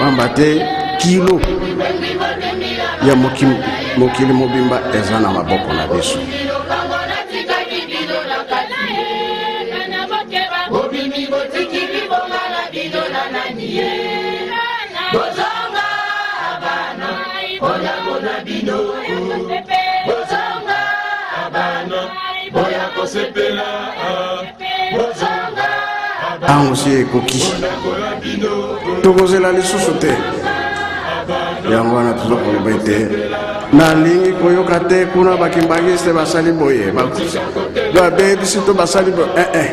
Wambate kilo ya mokili mobimba eza na maboko na biso angosi ekoki tokozela lisusu te yango wana tozokoloba ete nalingi koyoka te kuna bakimbangiste basali boye babebisi to basali boye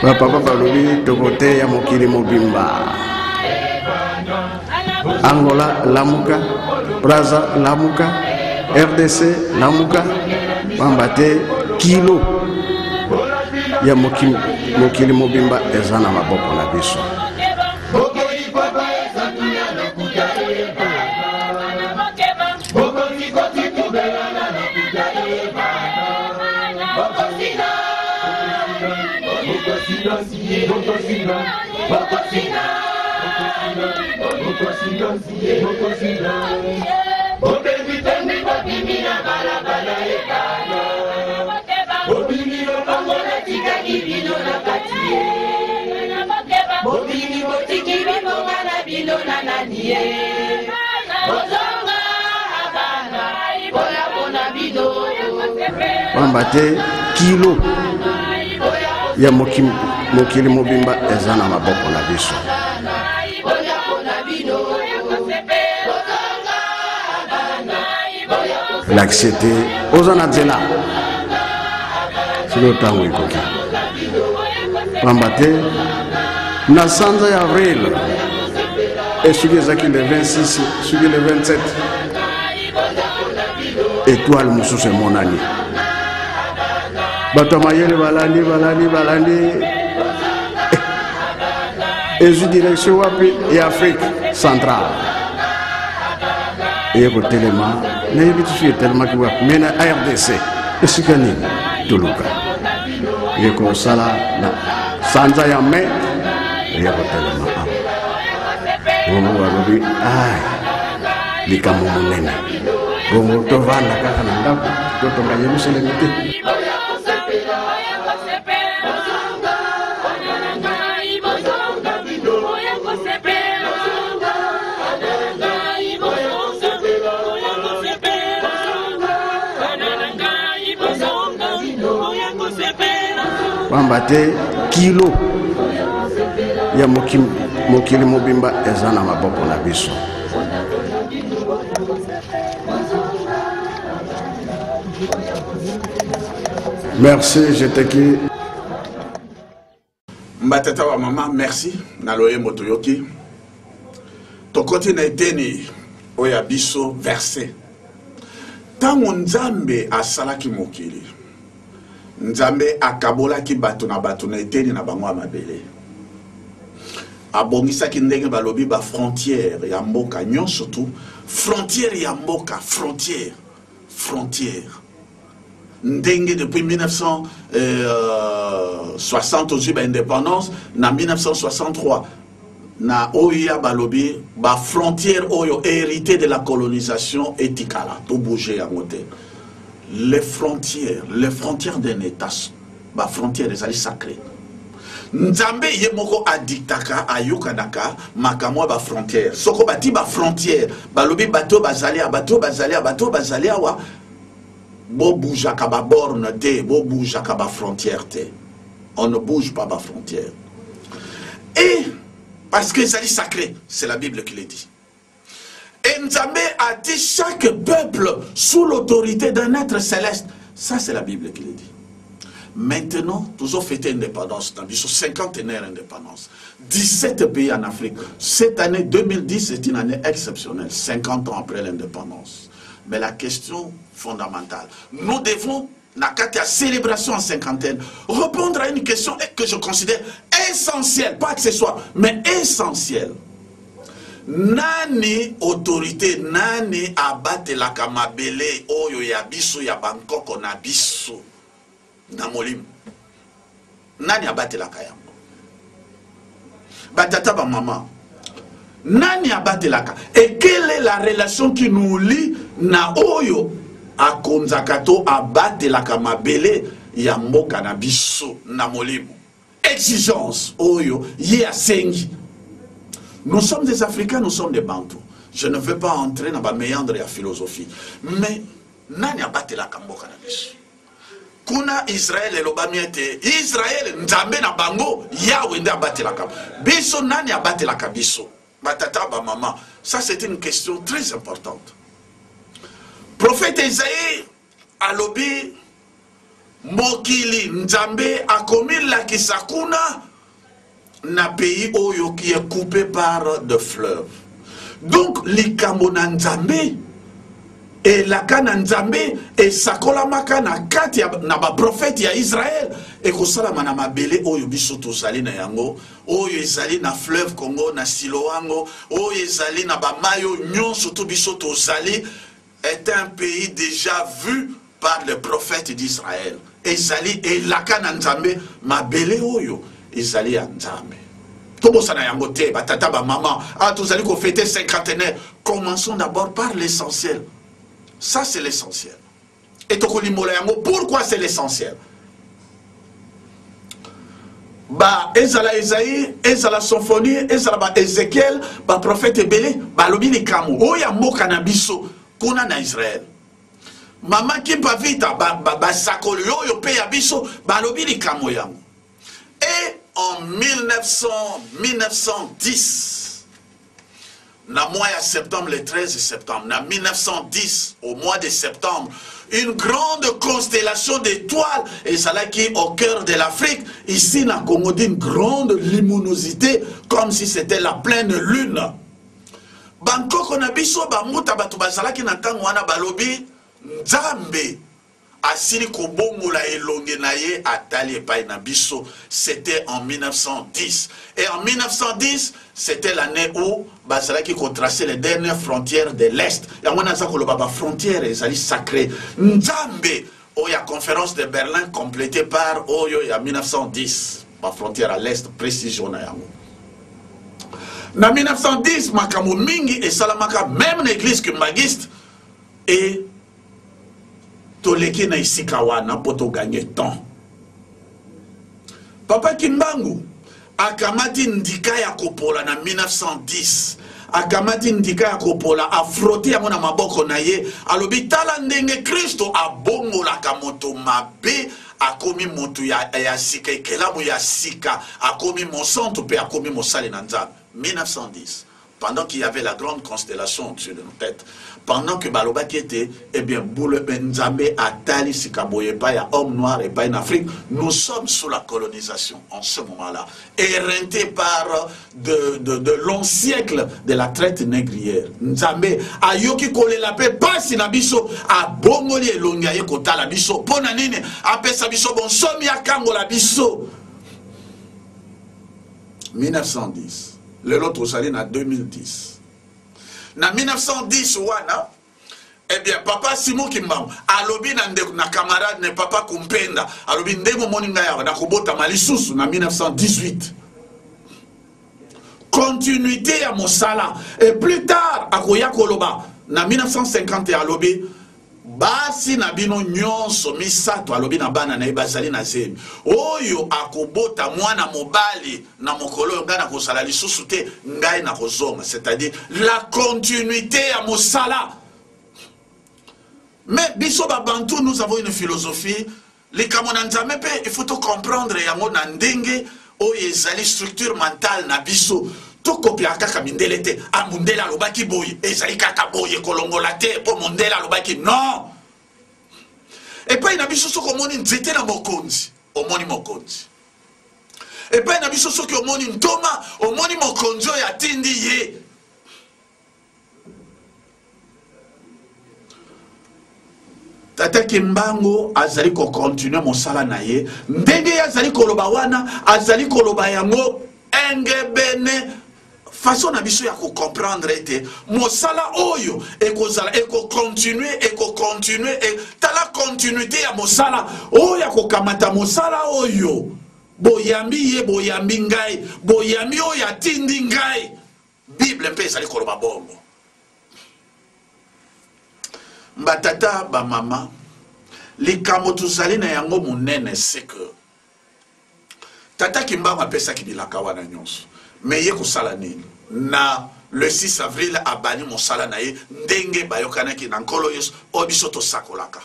bapapa balobi tokote ya mokili mobimba Angola lamuka Braza lamuka RDC lamuka wambate kilo ya mokili mobimba eza na maboko na biso wambate kilo ya mokili mobimba eza na maboko na biso l'accepter ozana nzela silo tango ikoki wambate na sanza ya avril esuki ezaki le 26 suki le 27 étoile mosusu emonani bato mayele balandi ezwi direction wapi ya Afrique centrale eko telema nayebi ti suki etelemaki wapi me na RDC esika nini toluka eko osala na sanza ya me eko telema bongo balobi likambo monene bongo tovanda kaka na ndako totonga Yerusalemu te wambate kilo ya mokili mobimba eza na maboko na biso Merci, je te quitte. Mbatata wa maman, merci. Naloye motoyoki. Tokoti na eteni oya biso verset. Tango Nzambe asalaki mokili. Nzambe akabolaki bato na eteni na bango mabele. Abongisaki ndenge balobi ba frontière ya mboka nyonso tu. Frontière ya mboka, frontière. Ndenge depuis 1960 aux indépendance, na 1963 na oya balobi ba frontière oyo hérité de la colonisation etikala to bouger à côté. Les frontières d'un état, ba frontières ezali sacrées. Nzambe ye moko adiktaka ayokanaka makamwa ba frontière. Soko bati ba frontière, balobi bato bazali awa bo boujaka ba borne te, bo boujaka ba frontière te. On ne bouge pas ba frontière. Et parce que c'est sacré, c'est la Bible qui le dit. Et Nzambe a dit chaque peuple sous l'autorité d'un être céleste. Ça c'est la Bible qui le dit. Maintenant, toujours fêté l'indépendance, dans 50e indépendance. 17 pays en Afrique. Cette année 2010 c'est une année exceptionnelle, 50 ans après l'indépendance. Mais la question fondamentale, nous devons, dans la célébration en cinquantaine, répondre à une question que je considère essentielle, pas accessoire, mais essentielle. Nani autorité, nani abate la kamabele, oyo ya biso ya Bangkok na biso, na molim. Nani abate la kayango. Batata ba maman. Nani abate la ka. Et quelle est la relation qui nous lie na oyo a konzakato abate la kamabele ya mboka na biso na molimo. Exigence oyo ye asengi. Nous sommes des Africains, nous sommes des Bantous. Je ne veux pas entrer dans la méandre et la philosophie. Mais nani abate la kamboka na biso. Kuna Israël et l'obamiete. Israël nzambe na bango Yahweh nda abate la kam. Biso nani abate la kabiso. Batata ba maman. Ça c'est une question très importante. Prophète Isaïe a lobby mokili nzambe a commis la kisakuna na pays oyo qui est coupé par de fleuves. Donc likambo na nzambe et la kana nzambe et sakola makana kati na ba prophète ya Israël et kosala mana mabele oyo biso tozali na yango oyo ezali na fleuve Congo na Siloango oyo ezali na ba mayo nyonso to biso tozali est un pays déjà vu par les prophètes d'Israël. Ezali et la kana nzambe mabele oyo ezali ya nzambe. Tobo sana yango te batata ba maman ah tozali ko fêter cinquantenaire. Commençons d'abord par l'essentiel. Ça c'est l'essentiel. Et tokoli mola yango pourquoi c'est l'essentiel? Ba ezala Isaïe, ezala Symphonie, ezala ba Ézéchiel, ba prophète ebele, ba lobi likamu oya mboka na biso kuna na Israël. Mama ki pa vita ba sakoli oyo pe ya biso ba lobi likamu yango. Et en 1910, na mois de septembre, le 13 septembre, en 1910, au mois de septembre, une grande constellation d'étoiles, et ça là qui est au cœur de l'Afrique, ici, na Congo, d'une grande luminosité, comme si c'était la pleine lune. Bangkok, on a biso, bamuta, batubazala, qui n'entend, wana balobi, Nzambe. Asili kobongola elonge na ye atali epai na biso, c'était en 1910. Et en 1910, c'était l'année où bazalaki contrasté les dernières frontières de l'Est. Et on a ça que la frontière est sacrée. Nzambe, oya conférence de Berlin complétée par oyo ya 1910, la frontière à l'Est, précision na yango. Na 1910, makambo mingi et salamaka même l'église kimbangiste et toleki na isika wana poto gagner temps. Papa Kimbangu akamati ndika ya kopola na 1910. Akamati ndika ya kopola afrote yango na maboko na ye alobi tala ndenge Kristo abongolaka moto mabe akomi moto ya sika ekelamu ya sika akomi mosantu pe akomi mosali na Nzambe. 1910 pendant qu'il y avait la grande constellation au-dessus de nos têtes, pendant que Baloba qui était, eh bien, Boule Nzambe, Atali, Sikaboye, Paya, homme noir et pas en Afrique, nous sommes sous la colonisation en ce moment-là, éreintés par de longs siècles de la traite négrière. Nzambe, Ayoki Kole la paix, pas si Nabiso, a Bongoli et Longaye Kota la biso, Ponanine, Ape Sabiso, bon, Somia Kango la biso. 1910. Le lot Rosaline en 2010. En 1910, wana, eh bien, papa Simon Kimbam, alobi na camarade ne papa Kumpenda, alobi ndemo moninga ya na kubota malisusu na 1918. Continuité à Mosala. Et plus tard, à Koya Koloba, en 1950, alobi, basi na bino nyonso misato alobi na bana na ibazali na zemi oyo akobota mwana mobali na mokolo nga na kosala lisusu te ngai na kozonga, c'est-à-dire la continuité à mosala. Mais biso ba bantu, nous avons une philosophie les kamonanzame pe il faut tout comprendre yango na ndenge oyo ezali structure mentale na biso to kopia kaka mindele te amundela lobaki boye ezali kaka boye kolongola te po mondela lobaki non. Et puis il y a des choses qui ont na mokonzi omoni mokonzi. Et puis il y a des choses qui ont ntoma omoni mokonzi ya tindi ye. Tata Kimbango azali ko continuer mosala na ye ndenge azali koloba wana azali koloba yango engebene façon na biso ya ko comprendre ete mosala oyo ekozala continuer et tala continuité ya mosala oyo ya ko kamata mosala oyo boyambi ye boyambi ngai boyambi oyo atindi ngai Bible mpe ezali koloba bongo. Mbatata ba mama likamo tuzali na yango munene c'est que Tata Kimbango apesa kibilaka wana nyonso mais ye kosala nini na le 6 avril abani mosala na ye ndenge bayokanaki na nkolo yesu obiso tosakolaka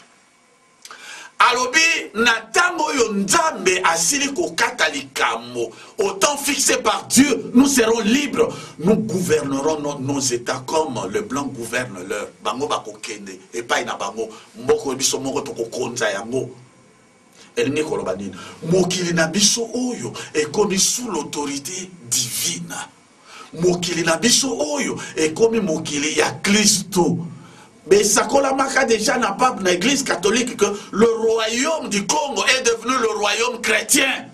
alobi na tango oyo Nzambe asili kokata likambo au temps fixé par Dieu nous serons libres, nous gouvernerons nos états comme le blanc gouverne leur bango bakokende epai na bango mboko biso moko tokokonza yango. Elini koloba nini mokili na biso oyo ekomi sous l'autorité divine. Mokili na biso oyo ekomi mokili ya Kristo. Mais ça colamaka déjà n'a pas dans l'église catholique que le royaume du Congo est devenu le royaume chrétien.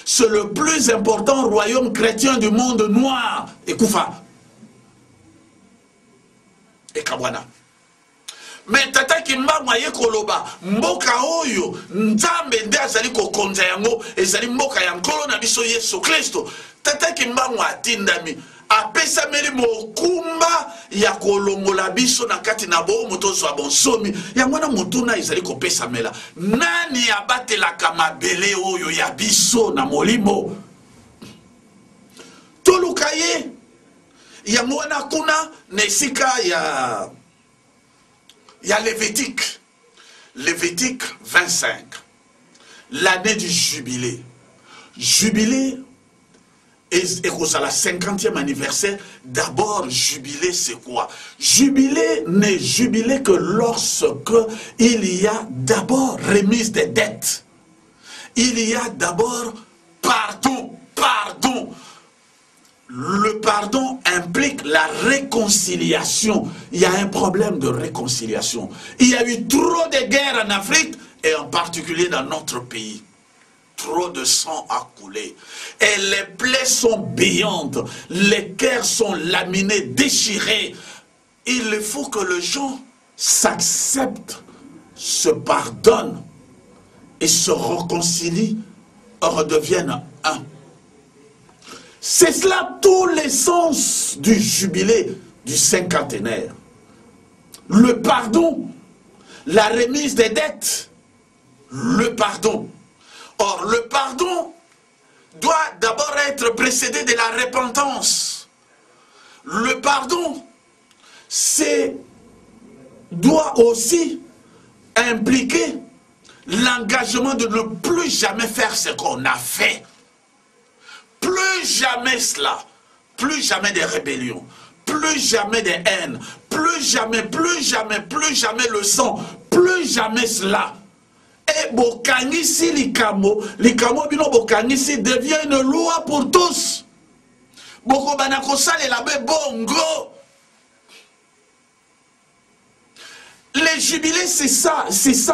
C'est le plus important royaume chrétien du monde noir. Et Koufa. Et Kabwana. Mais Tata Kimbango ye koloba mboka oyo Nzambe nde azali kokonza yango ezali mboka ya nkolo na biso Yesu Kristo. Tata Kimbango atindami apesa meli mokumba ya kolongola biso na kati na bo motozo wa bonsomi yango na mutuna ezali kopesa mela nani abatelaka mabele oyo ya biso na molimo toluka ye yango wana kuna na esika ya Lévitique 25 l'année du jubilé et à la 50e anniversaire. D'abord, jubilé, c'est quoi? Jubilé n'est jubilé que lorsque il y a d'abord remise des dettes. Il y a d'abord pardon. Le pardon implique la réconciliation. Il y a un problème de réconciliation. Il y a eu trop de guerres en Afrique et en particulier dans notre pays. Trop de sang a coulé. Et les plaies sont béantes. Les cœurs sont laminés, déchirés. Il faut que les gens s'acceptent, se pardonnent et se réconcilient, redeviennent un. C'est cela tout l'essence du jubilé du cinquantenaire. Le pardon, la remise des dettes, le pardon. Or, le pardon doit d'abord être précédé de la repentance. Le pardon, doit aussi impliquer l'engagement de ne plus jamais faire ce qu'on a fait. Plus jamais cela, plus jamais de rébellion, plus jamais de haine, plus jamais, plus jamais, plus jamais le sang, plus jamais cela. Et Bokangisi Likamo Bino Bokangisi devient une loi pour tous. Boko Banakosa le labe bongo. Les jubilés, c'est ça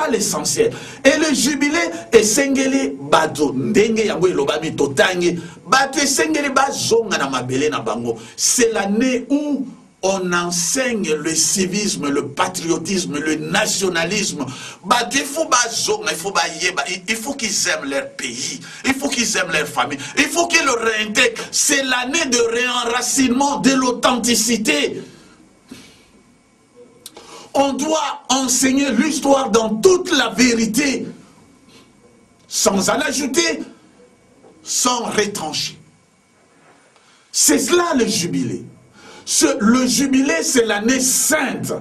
l'essentiel. Et le jubilé est sengeli bato ndenge yango ilobami totangi bato sengeli bazonga na mabele na bango. C'est l'année où on enseigne le civisme, le patriotisme, le nationalisme. Bato il faut bazonga, il faut qu'ils aiment leur pays, il faut qu'ils aiment leur famille, il faut qu'ils le réintègrent. C'est l'année de réenracinement de l'authenticité. On doit enseigner l'histoire dans toute la vérité, sans en ajouter, sans retrancher. C'est cela le jubilé. Le jubilé, c'est l'année sainte,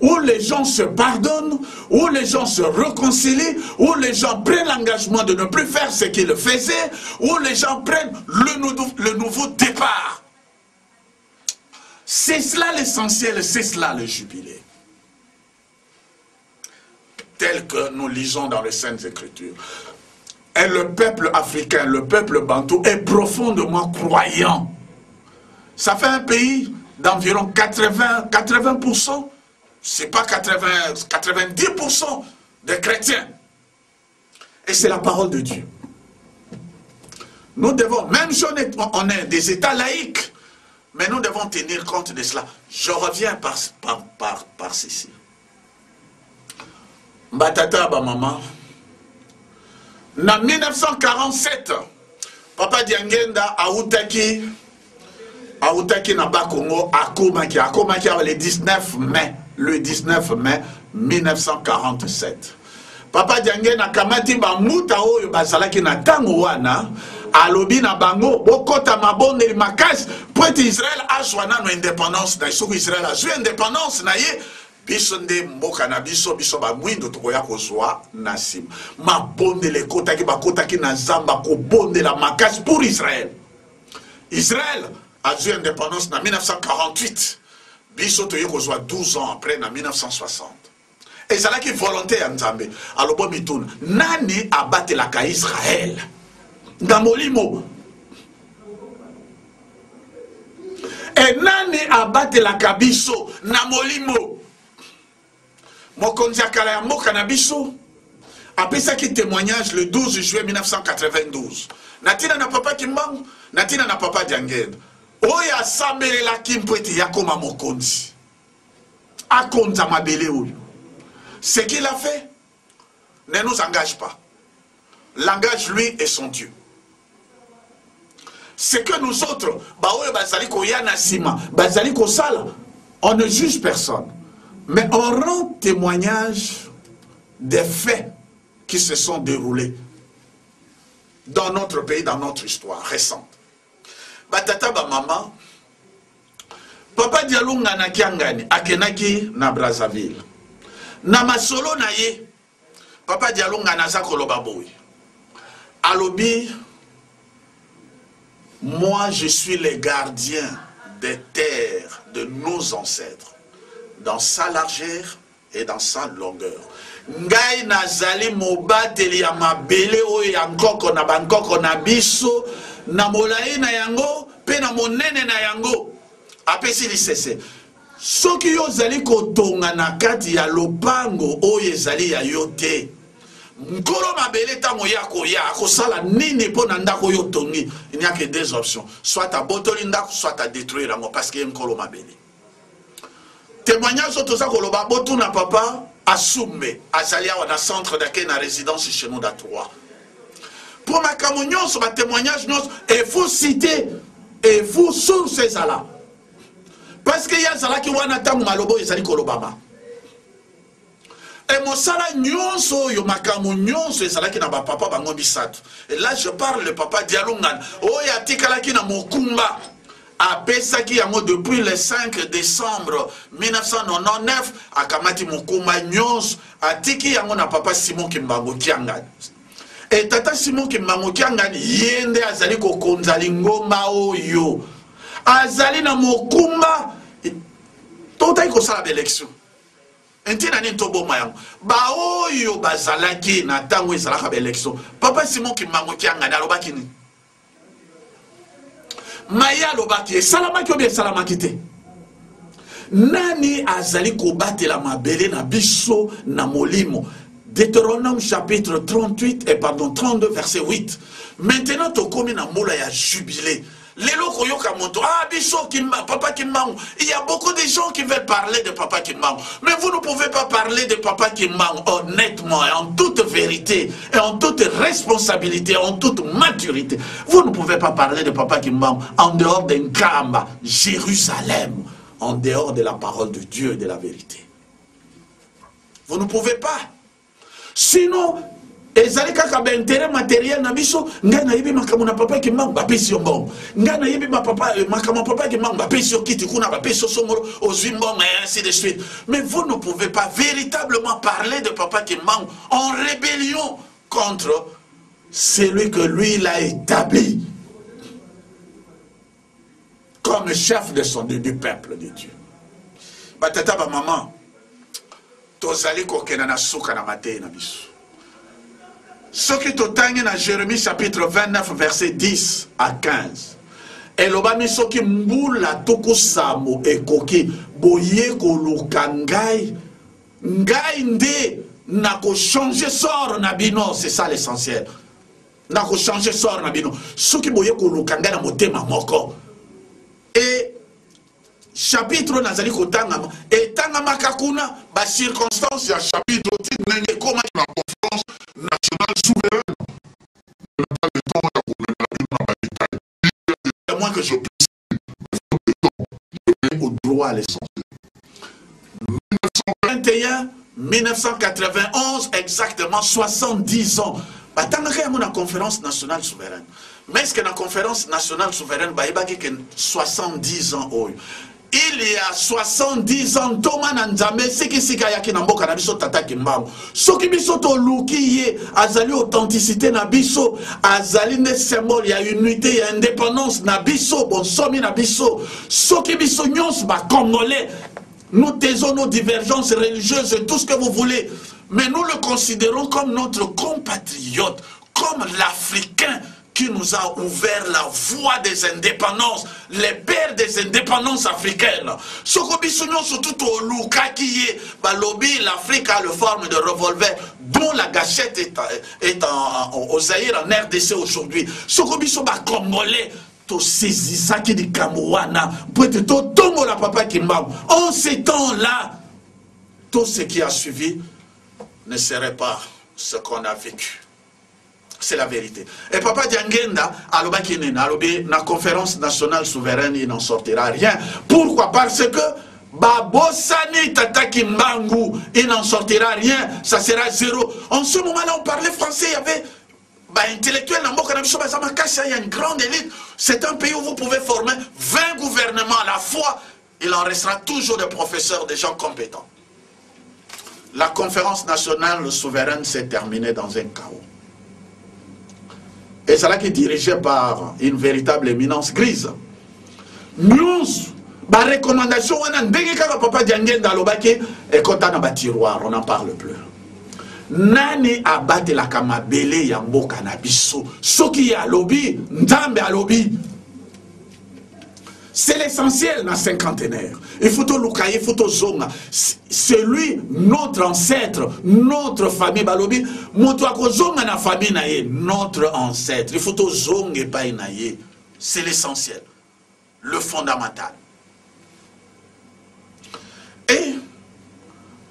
où les gens se pardonnent, où les gens se réconcilient, où les gens prennent l'engagement de ne plus faire ce qu'ils faisaient, où les gens prennent le nouveau départ. C'est cela l'essentiel, c'est cela le jubilé. Tel que nous lisons dans les Saintes Écritures. Et le peuple africain, le peuple bantou est profondément croyant. Ça fait un pays d'environ 80%, c'est pas 90% de chrétiens. Et c'est la parole de Dieu. Nous devons, même si on est des États laïques, mais nous devons tenir compte de cela. Je reviens par ceci. Batata ba maman. En 1947, Papa Diangenda autaki na Bakongo akomaki le 19 mai 1947. Papa Diangenda kamati ba muta oyo bazalaki na tango wana alobi na bango bokota mabonde makasi pour Israël azwana no indépendance na soko Israël azwa indépendance na ye. Biso nde mboka na biso ba mwindo tokoya kozwa na nsima mabondele bakotaki na zamba kobondela makasi pour Israël. Israël a eu indépendance en 1948. Biso toye kozwa 12 ans après en 1960. Et ça là qui volonté ya Nzambe alobo mituna nani abatelaka Israël na molimo. Et nani abatelaka biso na molimo. Mokonzi akala ya mboka na biso apesaki témoignage le 12 juillet 1992. Natina na papa Kimbangu, natina na papa Diangenda. Oya asambelelaki mpo ete yakoma mokonzi. Akonza mabele oyo. Ce qu'il a fait ne nous engage pas. L'engage lui et son Dieu. Ce que nous autres, baoyo bazali koya na sima, bazali kosala, on ne juge personne. Mais on rend témoignage des faits qui se sont déroulés dans notre pays, dans notre histoire récente. Batata ba maman, Papa Dialunga na kiangani, akenaki na Brazzaville. Na masolo na ye, Papa Dialunga na zakoloba boy. Alobi, moi je suis le gardien des terres de nos ancêtres, dans sa largeur et dans sa longueur. Ngai nazali mobateli ya mabele oyo ya nkoko na bankoko na biso na molai na yango pe na monene na yango apesi lisese. Soki yo zali kotonga na kati ya lopango oyo ezali ya yo te, nkolo mabele tango ya koya akosala nini mpo na ndako yo tongi? Il n'y a que deux options, soit abotoli ndako, soit à détruire yango parce que nkolo mabele. Témoignage autoza koloba botu na papa asumbe azalia wana centre d'accueil na résidence chez nous da 3. Pour ma communion sur ma témoignage et vous citer et vous source ezala. Parce que ya zala ki wana tangu malobo ezali kolobama. Et mosala nyonso yo makamu nyonso ezala ki na ba papa bango bisatu. Et là je parle le papa Dialungan. Oh ya tikala ki na mokumba. Apesaki yango depuis le 5 décembre 1999 akamati mokuma nyonso atiki yango na papa Simon Kimbangu Kiangani. Et tata Simon Kimbangu Kiangani yende azali kokonza lingomba oyo azali na mokumba Tota iko sala élection. Entina ni tobo mayang. Ba oyo bazalaki na tango ezalaka élection. Papa Simon Kimbangu ki anga na lobaki ni. Maya lobaki salamaki obi salamaki te. Nani azali kobatela mabele na biso na molimo. Deutéronome chapitre 32 verset 8. Maintenant to komi na mola ya jubilé. Lelo koyoka moto biso Kimbangu, Papa Kimbangu. Il y a beaucoup de gens qui veulent parler de Papa Kimbangu, mais vous ne pouvez pas parler de Papa Kimbangu honnêtement et en toute vérité et en toute responsabilité, en toute maturité. Vous ne pouvez pas parler de Papa Kimbangu en dehors d'un Kamba, Jérusalem, en dehors de la parole de Dieu et de la vérité. Vous ne pouvez pas. Sinon, ezali kaka ba intérêt matériel na biso ngana yibi makamu na Papa Kimbangu ba pesi mbongo ngana yibi ma papa makamu Papa Kimbangu ba pesi kiti kuna ba pesi songolo ozwi mbongo et ainsi de suite. Mais vous ne pouvez pas véritablement parler de Papa Kimbangu en rébellion contre celui que lui il a établi comme chef du peuple de Dieu. Ba tata ba maman tozali kokena na suka na matei na biso. Ce qui totangi na Jérémie chapitre 29 verset 10 à 15. Elobami soki mbula toko samo ekoki boye koluka ngai nde na ko changer sort na bino, c'est ça l'essentiel. Na ko changer sort na bino. Soki boye koluka ngai na motema moko. Et chapitre nazali kotanga et tanga makakuna ba circonstance ya chapitre nenge koma na conférence nationale souveraine. Pas le temps à à moins que je puisse donner au droit à l'essentiel. 1991, exactement 70 ans. Attends, il y a une conférence nationale souveraine. Mais est-ce que la conférence nationale souveraine, il y a 70 ans. Il y a 70 ans, Thomas Nanzame, c'est qui s'est gagné dans Boka Nabiso Tata Kimbangu. Ce qui biso to luki azali authenticité nabiso, azali ne symbole, il y a unité, il y a indépendance nabiso, bon somi nabiso. Ce qui biso nyons ba congolais, nous taisons nos divergences religieuses et tout ce que vous voulez, mais nous le considérons comme notre compatriote, comme l'Africain qui nous a ouvert la voie des indépendances, les pères des indépendances africaines. Ce que nous surtout au Luka qui est, l'Afrique a le forme de revolver dont la gâchette est au Zaïre, en RDC aujourd'hui. Ce que nous Congolais, to saisi ça qui dit Kamouana, pour être tout la Papa Kimbangu. En ces temps-là, tout ce qui a suivi ne serait pas ce qu'on a vécu. C'est la vérité. Et Papa Diangenda, à la conférence nationale souveraine, il n'en sortira rien. Pourquoi? Parce que Babosani Tata Kimbangu, il n'en sortira rien. Ça sera zéro. En ce moment-là, on parlait français. Il y avait intellectuels, il y a une grande élite. C'est un pays où vous pouvez former 20 gouvernements à la fois. Il en restera toujours des professeurs, des gens compétents. La conférence nationale souveraine s'est terminée dans un chaos. Et c'est là qui est dirigé par une véritable éminence grise. Nous, la recommandation, on a dit que Papa Diangenda Lobaki est content dans le tiroir, on n'en parle plus. Nani abate la kamabele ya mboka na biso. Soki ya lobby, ndambe a lobby. C'est l'essentiel dans cinquantenaire. Il faut tout lukaye, il faut tout zonga. C'est lui, notre ancêtre, notre famille balobi. Moto zonga na famille naye, notre ancêtre. Il faut tout zonga pa naye. C'est l'essentiel, le fondamental. Et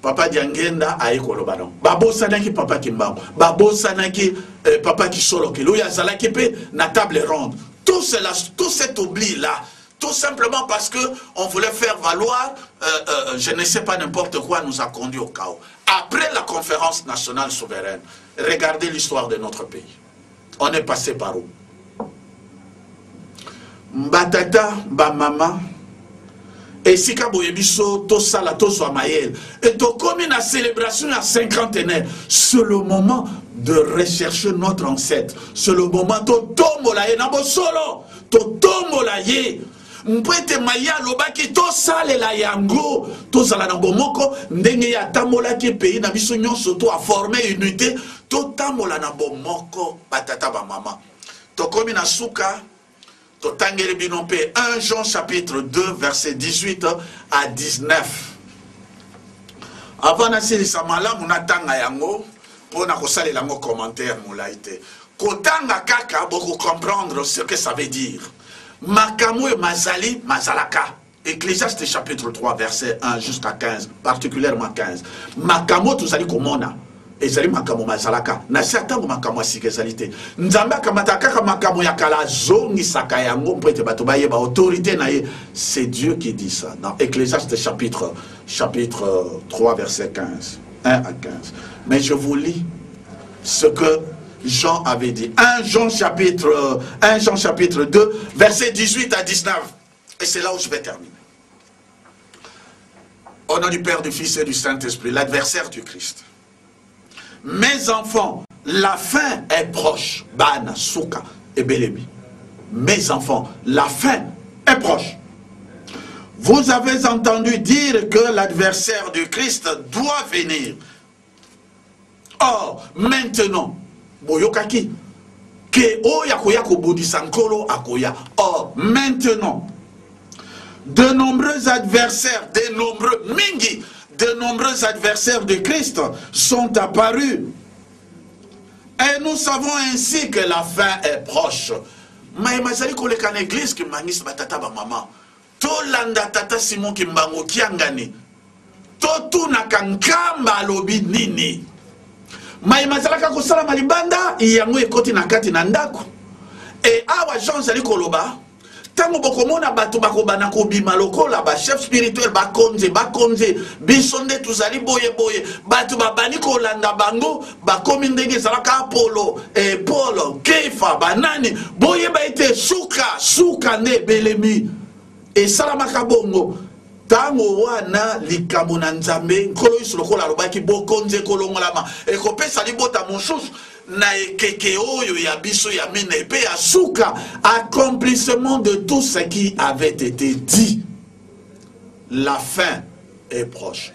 Papa Diangenda a écolobanon. Babo sanaki Papa Kimbangu. Babo sanaki Papa Kisoloke. Louya zalaki pe na table ronde. Tout cela, tout cet oubli là. Tout simplement parce qu'on voulait faire valoir, je ne sais pas n'importe quoi, nous a conduit au chaos. Après la conférence nationale souveraine, regardez l'histoire de notre pays. On est passé par où? Mbatata, Mbamama, et Sika Boyebiso, Tosala, Tosoamayel, et comme une célébration à cinquantenaire, c'est le moment de rechercher notre ancêtre. C'est le moment de Tomolaye, Nabo Solo, de Tomolaye. mpwete maya lobaki to salela yango to zala na bomoko ndenge ya tambola ki pays na biso nyonso to a former unité to tambola na bomoko batata ba mama to komi na suka to tangere bino pe 1 Jean chapitre 2 verset 18 à 19 avant na silisa malamu na tanga yango pona ko salela ngo commentaire molaite kotanga kaka boko comprendre ce que ça veut dire. Makamu et Mazali, Mazalaka. Ecclésiaste chapitre 3, verset 1 jusqu'à 15, particulièrement 15. Makamu, tout ça dit comme on a. Et ça dit Makamu Mazalaka. Na certains Makamu asikezalité. Nzamba kamataka Makamu yakala zongi sakayango mpete batobaye ba autorité naye. C'est Dieu qui dit ça. Dans Ecclésiaste chapitre 3, verset 15. 1 à 15. Mais je vous lis ce que Jean avait dit. 1 Jean chapitre 2, verset 18 à 19. Et c'est là où je vais terminer. Au nom du Père, du Fils et du Saint-Esprit, l'adversaire du Christ. Mes enfants, la fin est proche. Bana, Souka et Bélébi. Mes enfants, la fin est proche. Vous avez entendu dire que l'adversaire du Christ doit venir. Or, maintenant, boyokaki ke oyakoya kobudisa nkolo akoya. Or maintenant de nombreux adversaires, de nombreux adversaires de Christ sont apparus et nous savons ainsi que la fin est proche. Mais mazali koleka na église ki mangisi batata ba mama to landa tata Simon ki mbango kiangani to tuna kankamba lobi nini. Mais mazalaka kosala malibanda yango ekoti na kati na ndako et awa Jean zali koloba tango bokomona bato bakobana kobima lokola ba chef spirituel bakonze bisonde tuzali boye bato babani kolanda bango bakomi ndenge zalaka Apollo et Paul Kefa banani boye ba ete suka ne belemi et salamaka bongo tango wana likambo na nzambe nkolo iso lokola lobaki bokonze kolongolama ekopesa libota mosusu na ekeke oyo ya biso ya mine epe ya suka accomplissement de tout ce qui avait été dit. La fin est proche.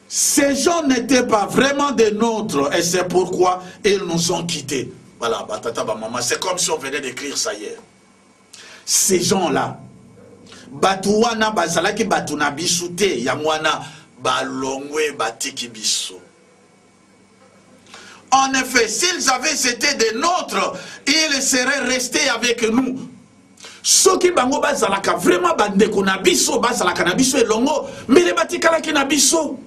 Ces gens n'étaient pas vraiment des nôtres et c'est pourquoi ils nous ont quittés. Voilà, batata ba maman, c'est comme si on venait d'écrire ça hier. Ces gens-là, Batouana bazalaki batuna bisute yamwana balongwe batiki biso. En effet, s'ils avaient été des nôtres, ils seraient restés avec nous. Soki bango bazalaka vraiment bandeko na biso bazalaka na biso elongo, mais les batikalaki na biso.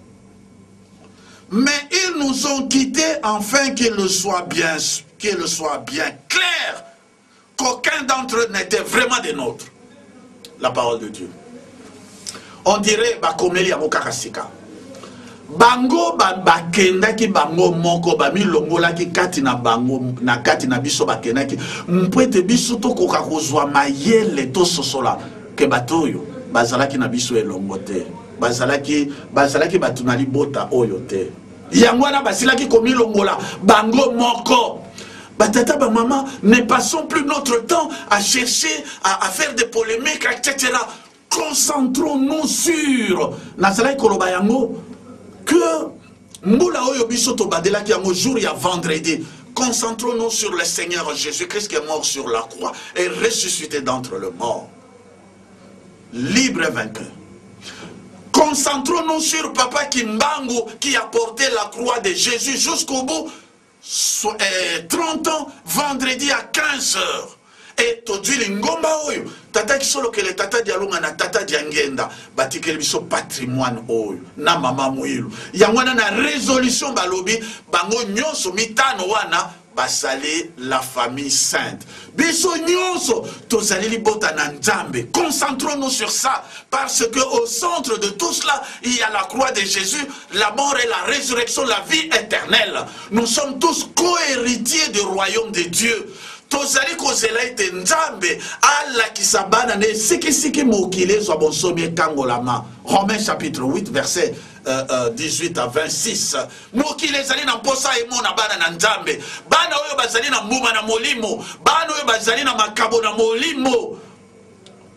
Mais ils nous ont quittés afin qu'il soit bien clair qu'aucun d'entre eux n'était vraiment des nôtres. La parole de Dieu. On dirait bakomeli ya mokakasika. Bango bakendaki bango moko bamilongolaki kati na bango na kati na biso bakendaki mpwete biso to koka kozwa mayele to sosola ke batoyo bazalaki na biso elongo te. Bazalaki batunali bota oyo te. Yango na basilaki komilongola bango moko. Batata ba maman, ne passons plus notre temps à chercher, à faire des polémiques, etc. Concentrons-nous sur Nazalai Koloba yango que Moula Oyo Bisoto Badelaki yango jour ya vendredi. Concentrons-nous sur le Seigneur Jésus-Christ qui est mort sur la croix et ressuscité d'entre les morts. Libre et vainqueur. Concentrons-nous sur Papa Kimbangu qui a porté la croix de Jésus jusqu'au bout. 30 ans, vendredi à 15 h. Et todui lingomba oyo. Tata kisolo que le tata dialonga na tata diangenda. Batikeli biso patrimoine oyo. Na mama muilu. Yangwana na résolution balobi. Bango nyonso mitano wana. Basale la famille sainte. Biso nyonso. Tozali libota na nzambe. Concentrons-nous sur ça. Parce que au centre de tout cela, il y a la croix de Jésus, la mort et la résurrection, la vie éternelle. Nous sommes tous co-héritiers du royaume de Dieu. Tozali kozela ete nzambe ala kisabana ne siki mokile zo bonsomi kangolama. Romains chapitre 8 verset 18 à 26. Moki les ali na posa emo na bana na nzambe. Bana oyo bazali na mbuma na molimo. Bana oyo bazali na makabo na molimo.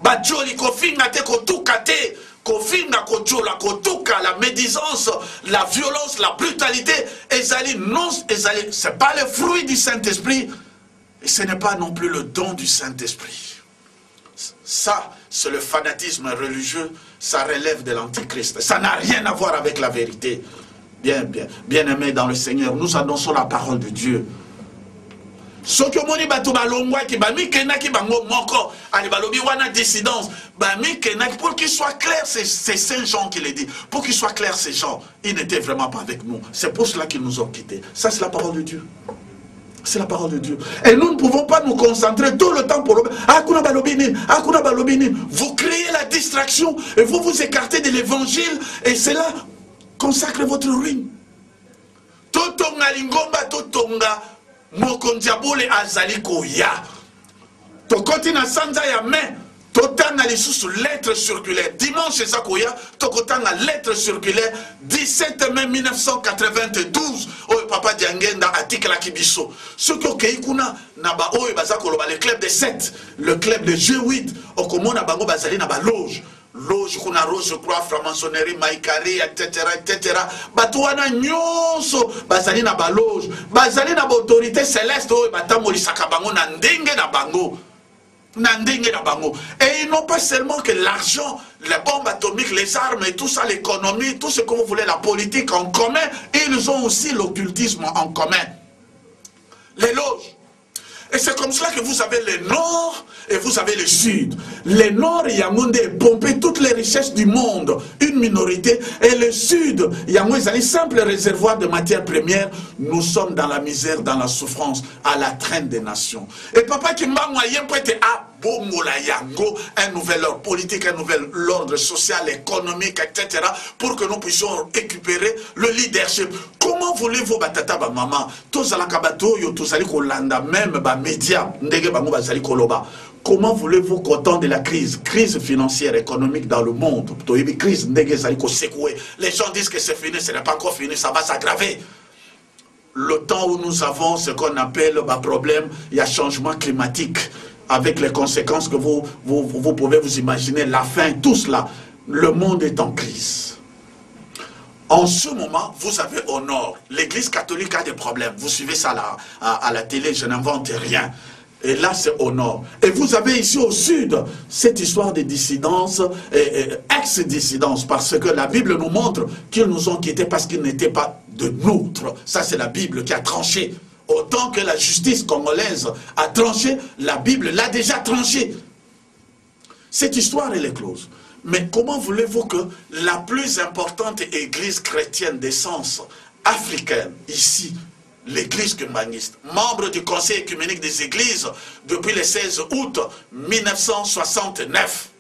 Bajoli kofinga te kotuka te. Kofinga kojola kotuka, la médisance, la violence, la brutalité. Ezali non, ezali, c'est pas le fruit du Saint-Esprit. Et ce n'est pas non plus le don du Saint-Esprit. Ça, c'est le fanatisme religieux, ça relève de l'Antichrist. Ça n'a rien à voir avec la vérité. Bien aimé dans le Seigneur, nous annonçons la parole de Dieu. Ce que moni bato balongwa ki bami kenaki bango moko ali balobi wana dissidence bami kenaki pour qu'il soit clair, c'est Saint Jean qui le dit. Pour qu'il soit clair, ces gens, ils n'étaient vraiment pas avec nous. C'est pour cela qu'ils nous ont quittés. Ça, c'est la parole de Dieu. C'est la parole de Dieu. Et nous ne pouvons pas nous concentrer tout le temps pour le... Vous créez la distraction et vous vous écartez de l'évangile et cela consacre votre ruine. Totonga lingomba totonga mokondiabole azali koya. Tokoti na sanza ya main. Totanga lisusu lettre circulaire. Dimanche Zakoya, tokotanga lettre circulaire 17 mai 1992. Oh papa Diangenda article la kibiso. Ce que keikuna na ba oyo bazakoloba le club de 7, le club de G8, okomona bango bazali na ba loge. Loge kuna rose, je crois, franc-maçonnerie, maïkari, etc., etc. Batouana nyonso, bazali na ba loge. Bazali na ba autorité céleste, oyo batamolisaka bango na ndenge na bango. Et ils n'ont pas seulement que l'argent, les bombes atomiques, les armes et tout ça, l'économie, tout ce que vous voulez, la politique en commun, ils ont aussi l'occultisme en commun. Les loges. Et c'est comme cela que vous avez le nord et vous avez le sud. Le nord, Yamoundé pompé toutes les richesses du monde, une minorité. Et le sud, Yamoundé, c'est un simple réservoir de matières premières. Nous sommes dans la misère, dans la souffrance, à la traîne des nations. Et papa qui m'a moyen pour être un nouvel ordre politique, un nouvel ordre social, économique, etc. pour que nous puissions récupérer le leadership. Comment voulez-vous, batata, maman, tous à la kabato, tous à l'Olanda, même, médias, comment voulez-vous qu'au temps de la crise financière, économique dans le monde, les gens disent que c'est fini, ce n'est pas encore fini, ça va s'aggraver. Le temps où nous avons ce qu'on appelle problème, il y a changement climatique, avec les conséquences que vous pouvez vous imaginer, la faim, tout cela, le monde est en crise. En ce moment, vous avez au nord, l'église catholique a des problèmes. Vous suivez ça là, à la télé, je n'invente rien. Et là, c'est au nord. Et vous avez ici au sud, cette histoire de dissidence, ex-dissidence, parce que la Bible nous montre qu'ils nous ont quittés parce qu'ils n'étaient pas de nôtres. Ça, c'est la Bible qui a tranché. Autant que la justice congolaise a tranché, la Bible l'a déjà tranché. Cette histoire, elle est close. Mais comment voulez-vous que la plus importante église chrétienne d'essence africaine, ici, l'église kumbaniste, membre du Conseil écuménique des églises depuis le 16 août 1969,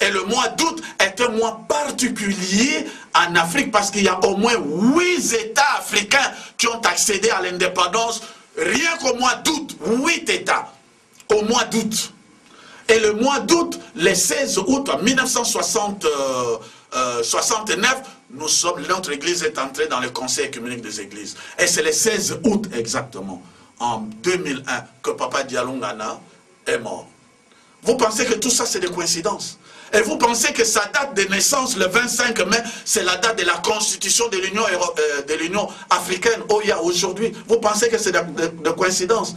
et le mois d'août est un mois particulier en Afrique parce qu'il y a au moins 8 États africains qui ont accédé à l'indépendance, rien qu'au mois d'août, 8 États, au mois d'août. Et le mois d'août, le 16 août 1969, notre église est entrée dans le Conseil écuménique des églises. Et c'est le 16 août exactement, en 2001, que Papa Dialungana est mort. Vous pensez que tout ça c'est des coïncidences? Et vous pensez que sa date de naissance, le 25 mai, c'est la date de la constitution de l'Union africaine aujourd'hui? Vous pensez que c'est de coïncidence?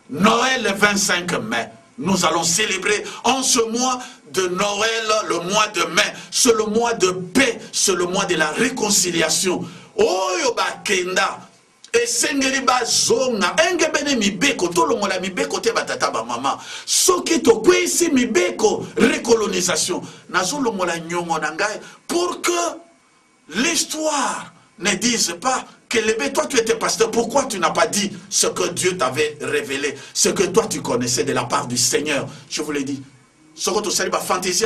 Noël le 25 mai. Nous allons célébrer en ce mois de Noël, le mois de mai. C'est le mois de paix, c'est le mois de la réconciliation. Oyo bakenda, esengeli bazonga, engebene mibeko, tolongola mibeko te batata ba mama. Soki to kwesi mibeko, récolonisation. Nazolongola nyongo nangai pour que l'histoire ne dise pas que toi tu étais pasteur, pourquoi tu n'as pas dit ce que Dieu t'avait révélé, ce que toi tu connaissais de la part du Seigneur? Je vous l'ai dit. Ce que tu sais, fantaisie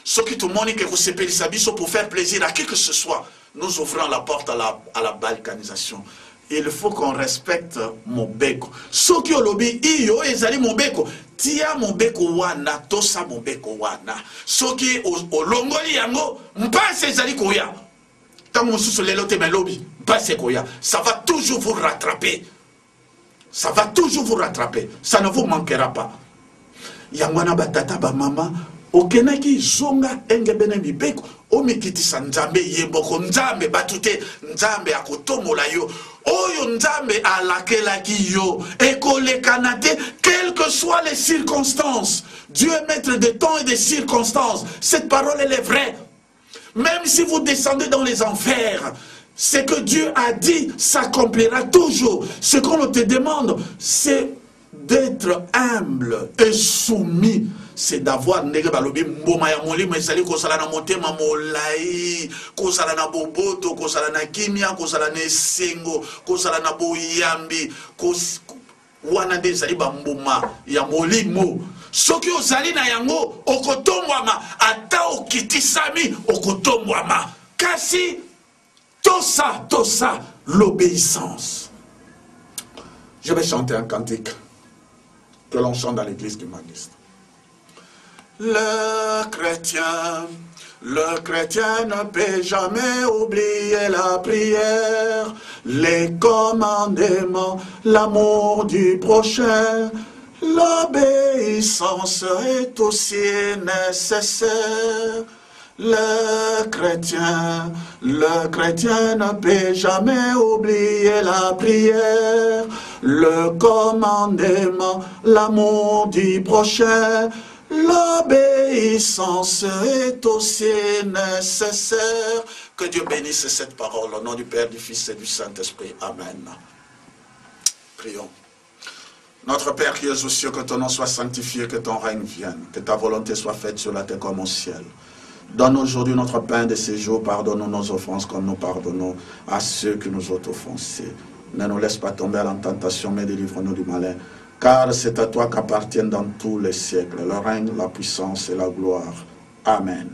ce qui te montre que vous séparez sa vie pour faire plaisir à qui que ce soit, nous ouvrons la porte à la balkanisation. Il faut qu'on respecte mon beko. Ce qui au lobby, iyo ezali mon beko. Tia mon beko wana, tosa mon beko wana. Ce qui au longoli yango, mpase ezali koya. Ça va toujours vous rattraper. Ça va toujours vous rattraper. Ça ne vous manquera pas. Yangwana batata ba mama okenaki zonga enge bene mibeko omikitisa nzambe yeboko nzambe batute nzambe akotomola yo oyo nzambe alakelaki yo ekolekana te quelles que soient les circonstances. Dieu est maître des temps et des circonstances. Cette parole elle est vraie. Même si vous descendez dans les enfers, ce que Dieu a dit s'accomplira toujours. Ce qu'on te demande, c'est d'être humble et soumis. C'est d'avoir nege balobi mboma ya molimo esali kozala na motema molai, kozala na boboto, kozala na kimia, kozala na esengo, kozala na boyambi, wana nde ezali bamboma ya molimo. Soki ozali na yango okotombwama, ata okitisami okotombwama. Kasi tosa, l'obéissance. Je vais chanter un cantique que l'on chante dans l'église du Magistre. Le chrétien ne peut jamais oublier la prière, les commandements, l'amour du prochain. L'obéissance est aussi nécessaire. Le chrétien ne peut jamais oublier la prière, le commandement, l'amour du prochain. L'obéissance est aussi nécessaire. Que Dieu bénisse cette parole au nom du Père, du Fils et du Saint-Esprit. Amen. Prions. Notre Père qui es aux cieux, que ton nom soit sanctifié, que ton règne vienne, que ta volonté soit faite sur la terre comme au ciel. Donne aujourd'hui notre pain de ces jours, pardonne nos offenses comme nous pardonnons à ceux qui nous ont offensés. Ne nous laisse pas tomber à la tentation, mais délivre-nous du malin. Car c'est à toi qu'appartiennent dans tous les siècles le règne, la puissance et la gloire. Amen.